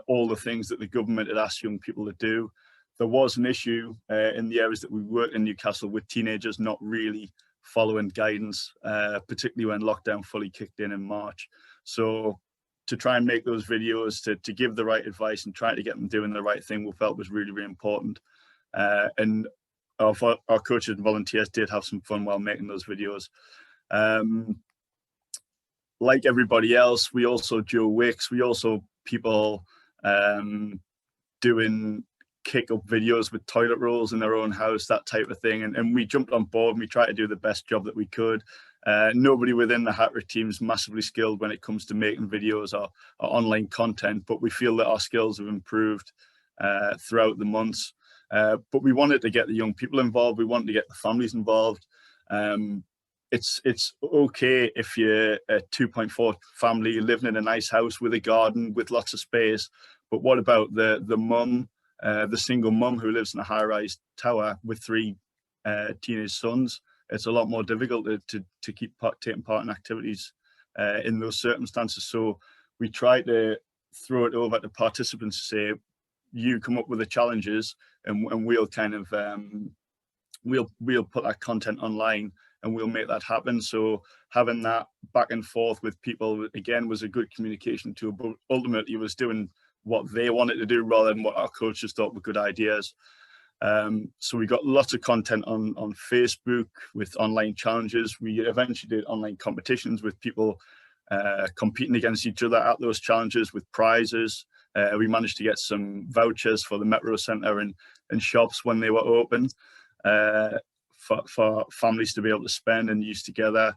all the things that the government had asked young people to do. There was an issue in the areas that we work in Newcastle with teenagers not really following guidance, particularly when lockdown fully kicked in March. So to try and make those videos, to give the right advice and try to get them doing the right thing, we felt was really, really important. And our coaches and volunteers did have some fun while making those videos. Like everybody else, we also do wicks. We also people doing kick-up videos with toilet rolls in their own house, that type of thing. And we jumped on board and we tried to do the best job that we could. Nobody within the Hat-Trick team is massively skilled when it comes to making videos or online content, but we feel that our skills have improved throughout the months. But we wanted to get the young people involved. We wanted to get the families involved. It's okay if you're a 2.4 family living in a nice house with a garden with lots of space, but what about the mum, the single mum who lives in a high-rise tower with 3 teenage sons? It's a lot more difficult to keep taking part in activities in those circumstances. So we try to throw it over to participants to say, you come up with the challenges and we'll kind of we'll put that content online and we'll make that happen. So having that back and forth with people again was a good communication tool, but ultimately was doing what they wanted to do rather than what our coaches thought were good ideas. So we got lots of content on Facebook with online challenges. We eventually did online competitions with people competing against each other at those challenges with prizes. We managed to get some vouchers for the Metro Centre and shops when they were open for families to be able to spend and use together.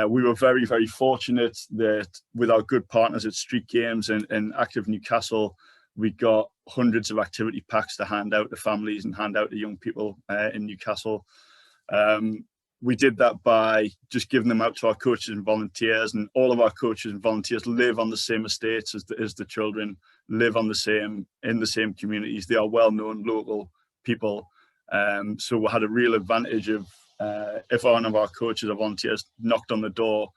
We were very, very fortunate that with our good partners at Street Games and Active Newcastle, we got hundreds of activity packs to hand out to families and hand out to young people in Newcastle. We did that by just giving them out to our coaches and volunteers, and all of our coaches and volunteers live on the same estates as the children, live in the same communities. They are well-known local people. So we had a real advantage of if one of our coaches or volunteers knocked on the door,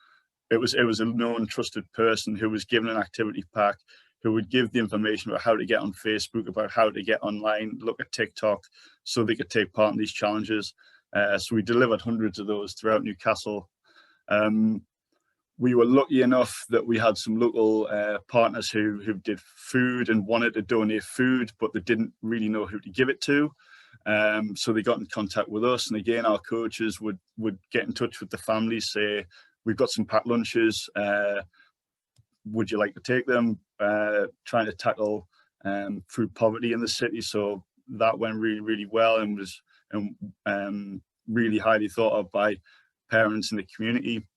it was a known, trusted person who was given an activity pack, who would give the information about how to get on Facebook, about how to get online, look at TikTok, so they could take part in these challenges. So we delivered hundreds of those throughout Newcastle. We were lucky enough that we had some local partners who did food and wanted to donate food, but they didn't really know who to give it to. So they got in contact with us, and again, our coaches would get in touch with the families, say, we've got some packed lunches, would you like to take them? Trying to tackle food poverty in the city. So that went really, really well and was really highly thought of by parents in the community.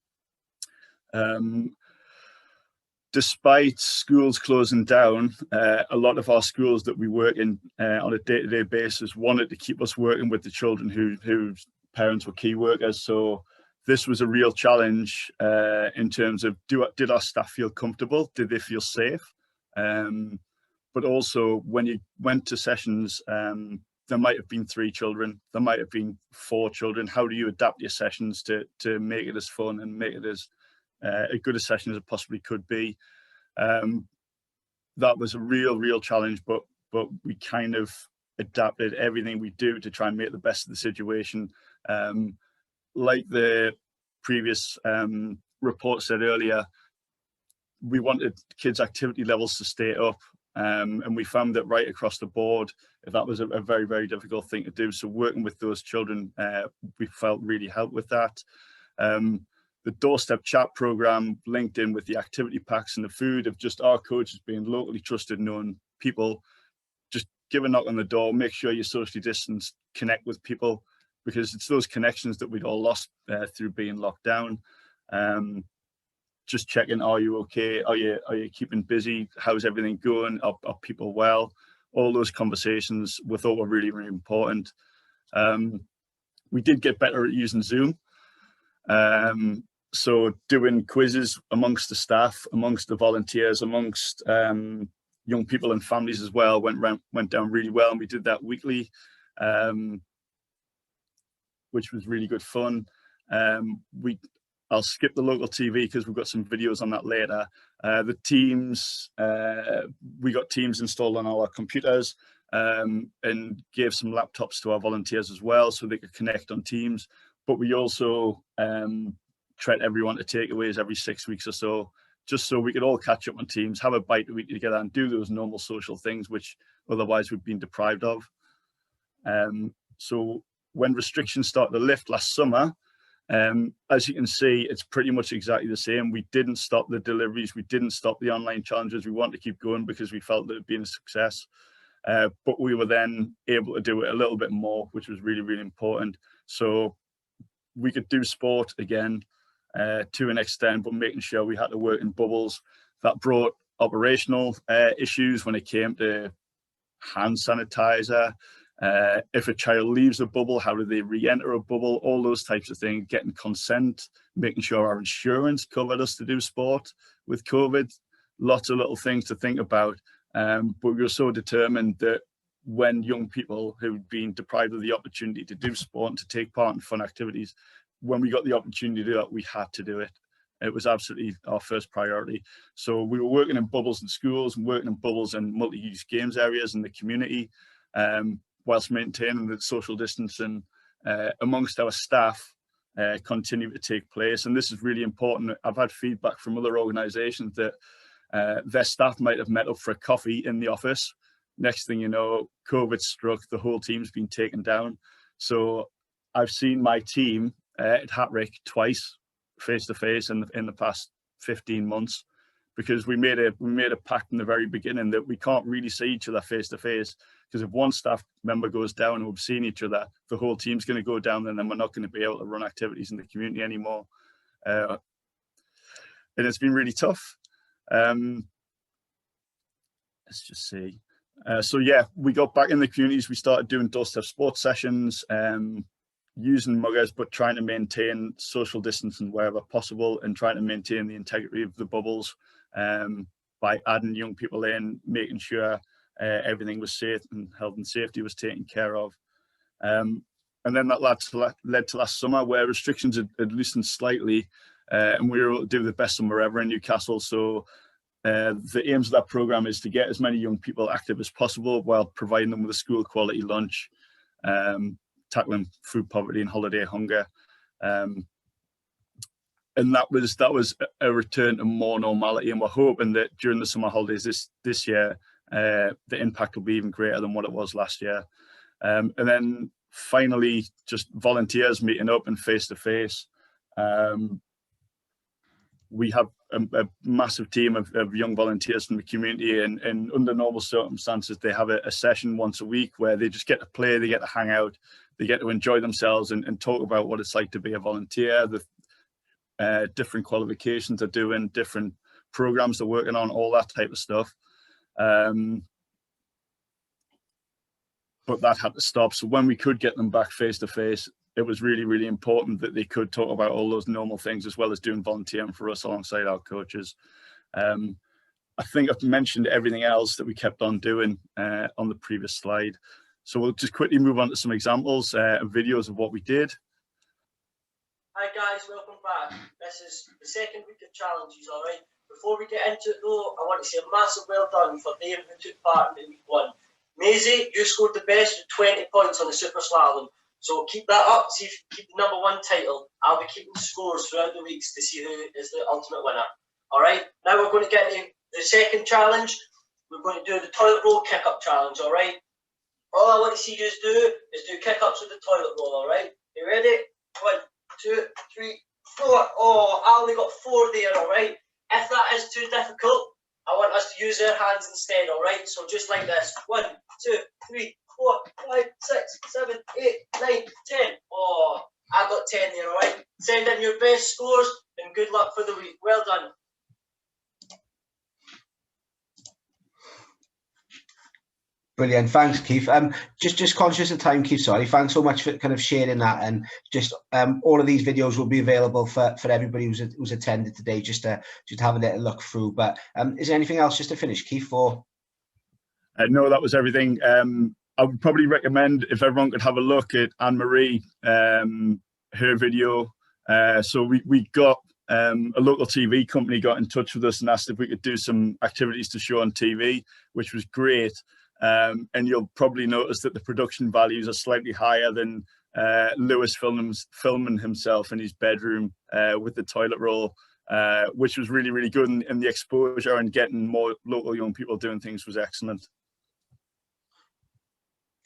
Despite schools closing down, a lot of our schools that we work in on a day-to-day basis wanted to keep us working with the children whose parents were key workers. So this was a real challenge in terms of did our staff feel comfortable? Did they feel safe? But also when you went to sessions, there might have been 3 children, there might have been 4 children. How do you adapt your sessions to make it as fun and make it as a good a session as it possibly could be? That was a real challenge, but we kind of adapted everything we do to try and make the best of the situation. Like the previous report said earlier, we wanted kids' activity levels to stay up, and we found that right across the board, that was a very, very difficult thing to do. So working with those children, we felt really helped with that. The doorstep chat program linked in with the activity packs and the food of just our coaches being locally trusted, known people just give a knock on the door, make sure you're socially distanced, connect with people, because it's those connections that we'd all lost through being locked down. Just checking, are you okay? Are you keeping busy? How's everything going? Are people well? All those conversations we thought were really, really important. We did get better at using Zoom. So doing quizzes amongst the staff, amongst the volunteers, amongst young people and families as well went down really well, and we did that weekly, which was really good fun. I'll skip the local TV because we've got some videos on that later. The Teams, we got Teams installed on all our computers, and gave some laptops to our volunteers as well so they could connect on Teams. But we also tried everyone to takeaways every 6 weeks or so, just so we could all catch up on Teams, have a bite to eat together and do those normal social things, which otherwise we've been deprived of. So when restrictions started to lift last summer, as you can see, it's pretty much exactly the same. We didn't stop the deliveries. We didn't stop the online challenges. We want to keep going because we felt that it'd been a success. But we were then able to do it a little bit more, which was really, really important. So we could do sport again to an extent, but making sure we had to work in bubbles. That brought operational issues when it came to hand sanitizer. If a child leaves a bubble, how do they re-enter a bubble? All those types of things, getting consent, making sure our insurance covered us to do sport with COVID. Lots of little things to think about. But we were so determined that when young people who'd been deprived of the opportunity to do sport and to take part in fun activities, when we got the opportunity to do that, we had to do it. It was absolutely our first priority. So we were working in bubbles in schools and working in bubbles in multi-use games areas in the community, whilst maintaining the social distancing amongst our staff continue to take place. And this is really important. I've had feedback from other organisations that their staff might have met up for a coffee in the office. Next thing you know, COVID struck, the whole team's been taken down. So I've seen my team at Hattrick twice face-to-face in the past 15 months, because we made a pact in the very beginning that we can't really see each other face-to-face, because if one staff member goes down and we've seen each other, the whole team's going to go down, and then we're not going to be able to run activities in the community anymore. And it's been really tough. Let's just see. So yeah, we got back in the communities. We started doing doorstep sports sessions, using muggers, but trying to maintain social distancing wherever possible, and trying to maintain the integrity of the bubbles by adding young people in, making sure everything was safe and health and safety was taken care of. And then that led to last summer, where restrictions had loosened slightly, and we were able to do the best summer ever in Newcastle. So the aims of that programme is to get as many young people active as possible while providing them with a school quality lunch, tackling food poverty and holiday hunger. And that was a return to more normality, and we're hoping that during the summer holidays this year, the impact will be even greater than what it was last year. And then finally, just volunteers meeting up and face-to-face. We have a massive team of young volunteers from the community, and under normal circumstances, they have a session once a week where they just get to play, they get to hang out, they get to enjoy themselves and talk about what it's like to be a volunteer, the different qualifications they're doing, different programs they're working on, all that type of stuff. But that had to stop. So when we could get them back face to face, it was really, really important that they could talk about all those normal things, as well as doing volunteering for us alongside our coaches. I think I've mentioned everything else that we kept on doing on the previous slide. So we'll just quickly move on to some examples and videos of what we did. Hi guys, welcome back. This is the second week of challenges, all right? Before we get into it though, I want to say a massive well done for Dave who took part in week one. Maisie, you scored the best with 20 points on the super slalom. So keep that up, see if you keep the #1 title. I'll be keeping scores throughout the weeks to see who is the ultimate winner. All right, now we're going to get into the second challenge. We're going to do the toilet roll kick-up challenge, all right? All I want to see you do is do kick-ups with the toilet roll, all right? You ready? 1, 2, 3, 4. Oh, I only got 4 there, all right? If that is too difficult, I want us to use our hands instead, all right? So just like this. 1, 2, 3, 4, 5, 6, 7, 8, 9, 10. Oh, I got 10 there, all right? Send in your best scores and good luck for the week. Well done. Brilliant, thanks, Keith. Just conscious of time, Keith. Sorry, thanks so much for kind of sharing that, and just all of these videos will be available for everybody who's attended today, just to have a little look through. But is there anything else just to finish, Keith? Or no, that was everything. I would probably recommend if everyone could have a look at Anne-Marie, her video. So we got a local TV company got in touch with us and asked if we could do some activities to show on TV, which was great. And you'll probably notice that the production values are slightly higher than Lewis filming himself in his bedroom with the toilet roll, which was really, really good. And the exposure and getting more local young people doing things was excellent.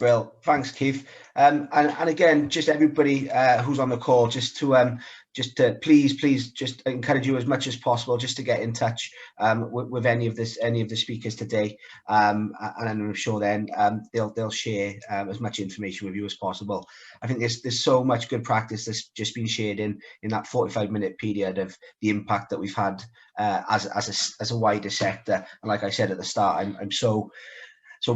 Well, thanks, Keith. And again, just everybody who's on the call, just to please just encourage you as much as possible just to get in touch with any of the speakers today, and I'm sure then they'll share as much information with you as possible. I think there's so much good practice that's just been shared in that 45-minute period of the impact that we've had as a wider sector. And like I said at the start, I'm so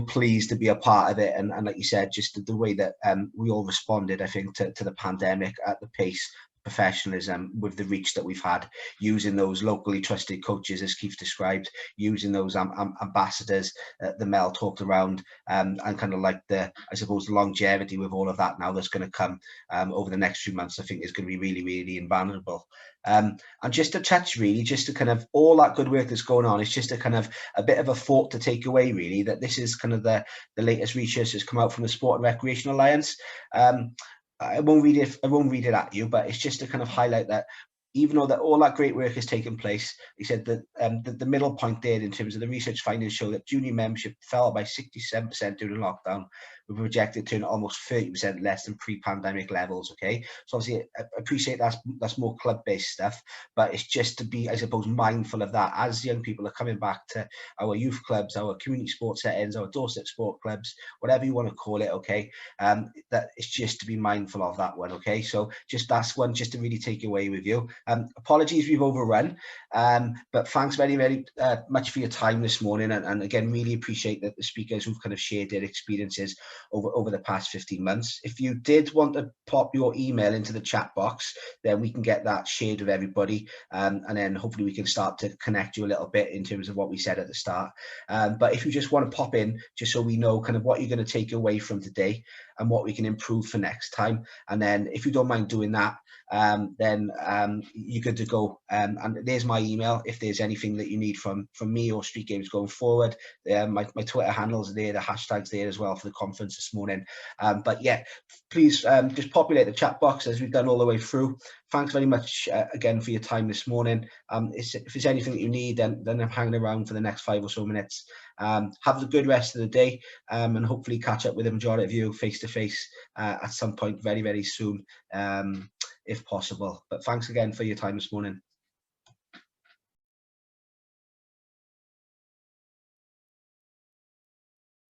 pleased to be a part of it, and like you said, just the way that we all responded, I think, to the pandemic at the pace, professionalism, with the reach that we've had, using those locally trusted coaches, as Keith described, using those ambassadors that Mel talked around, and kind of like I suppose, the longevity with all of that now that's going to come over the next few months, I think is going to be really, really invaluable. And just to touch, really, just to kind of all that good work that's going on, it's just a kind of a bit of a thought to take away, really, that this is kind of the latest research that's come out from the Sport and Recreation Alliance. I won't read it at you, but it's just to kind of highlight that even though that all that great work has taken place, he said that the middle point there in terms of the research findings show that junior membership fell by 67% during lockdown, with projected to almost 30% less than pre-pandemic levels. Okay, so obviously I appreciate that's more club-based stuff, but it's just to be, I suppose, mindful of that as young people are coming back to our youth clubs, our community sports settings, our doorstep sport clubs, whatever you want to call it. Okay, that it's just to be mindful of that one. Okay, so just that's one just to really take away with you. Apologies we've overrun, but thanks very, very much for your time this morning, and again, really appreciate that the speakers who've kind of shared their experiences over the past 15 months. If you did want to pop your email into the chat box, then we can get that shared with everybody, and then hopefully we can start to connect you a little bit in terms of what we said at the start. But if you just want to pop in, just so we know kind of what you're going to take away from today and what we can improve for next time, and then if you don't mind doing that, then you're good to go. And there's my email if there's anything that you need from me or Street Games going forward. My Twitter handles are there, the hashtags there as well for the conference this morning. But yeah, please just populate the chat box as we've done all the way through. Thanks very much again for your time this morning. If there's anything that you need, then I'm hanging around for the next 5 or so minutes. Have a good rest of the day, and hopefully catch up with the majority of you face to face at some point very, very soon, if possible. But thanks again for your time this morning.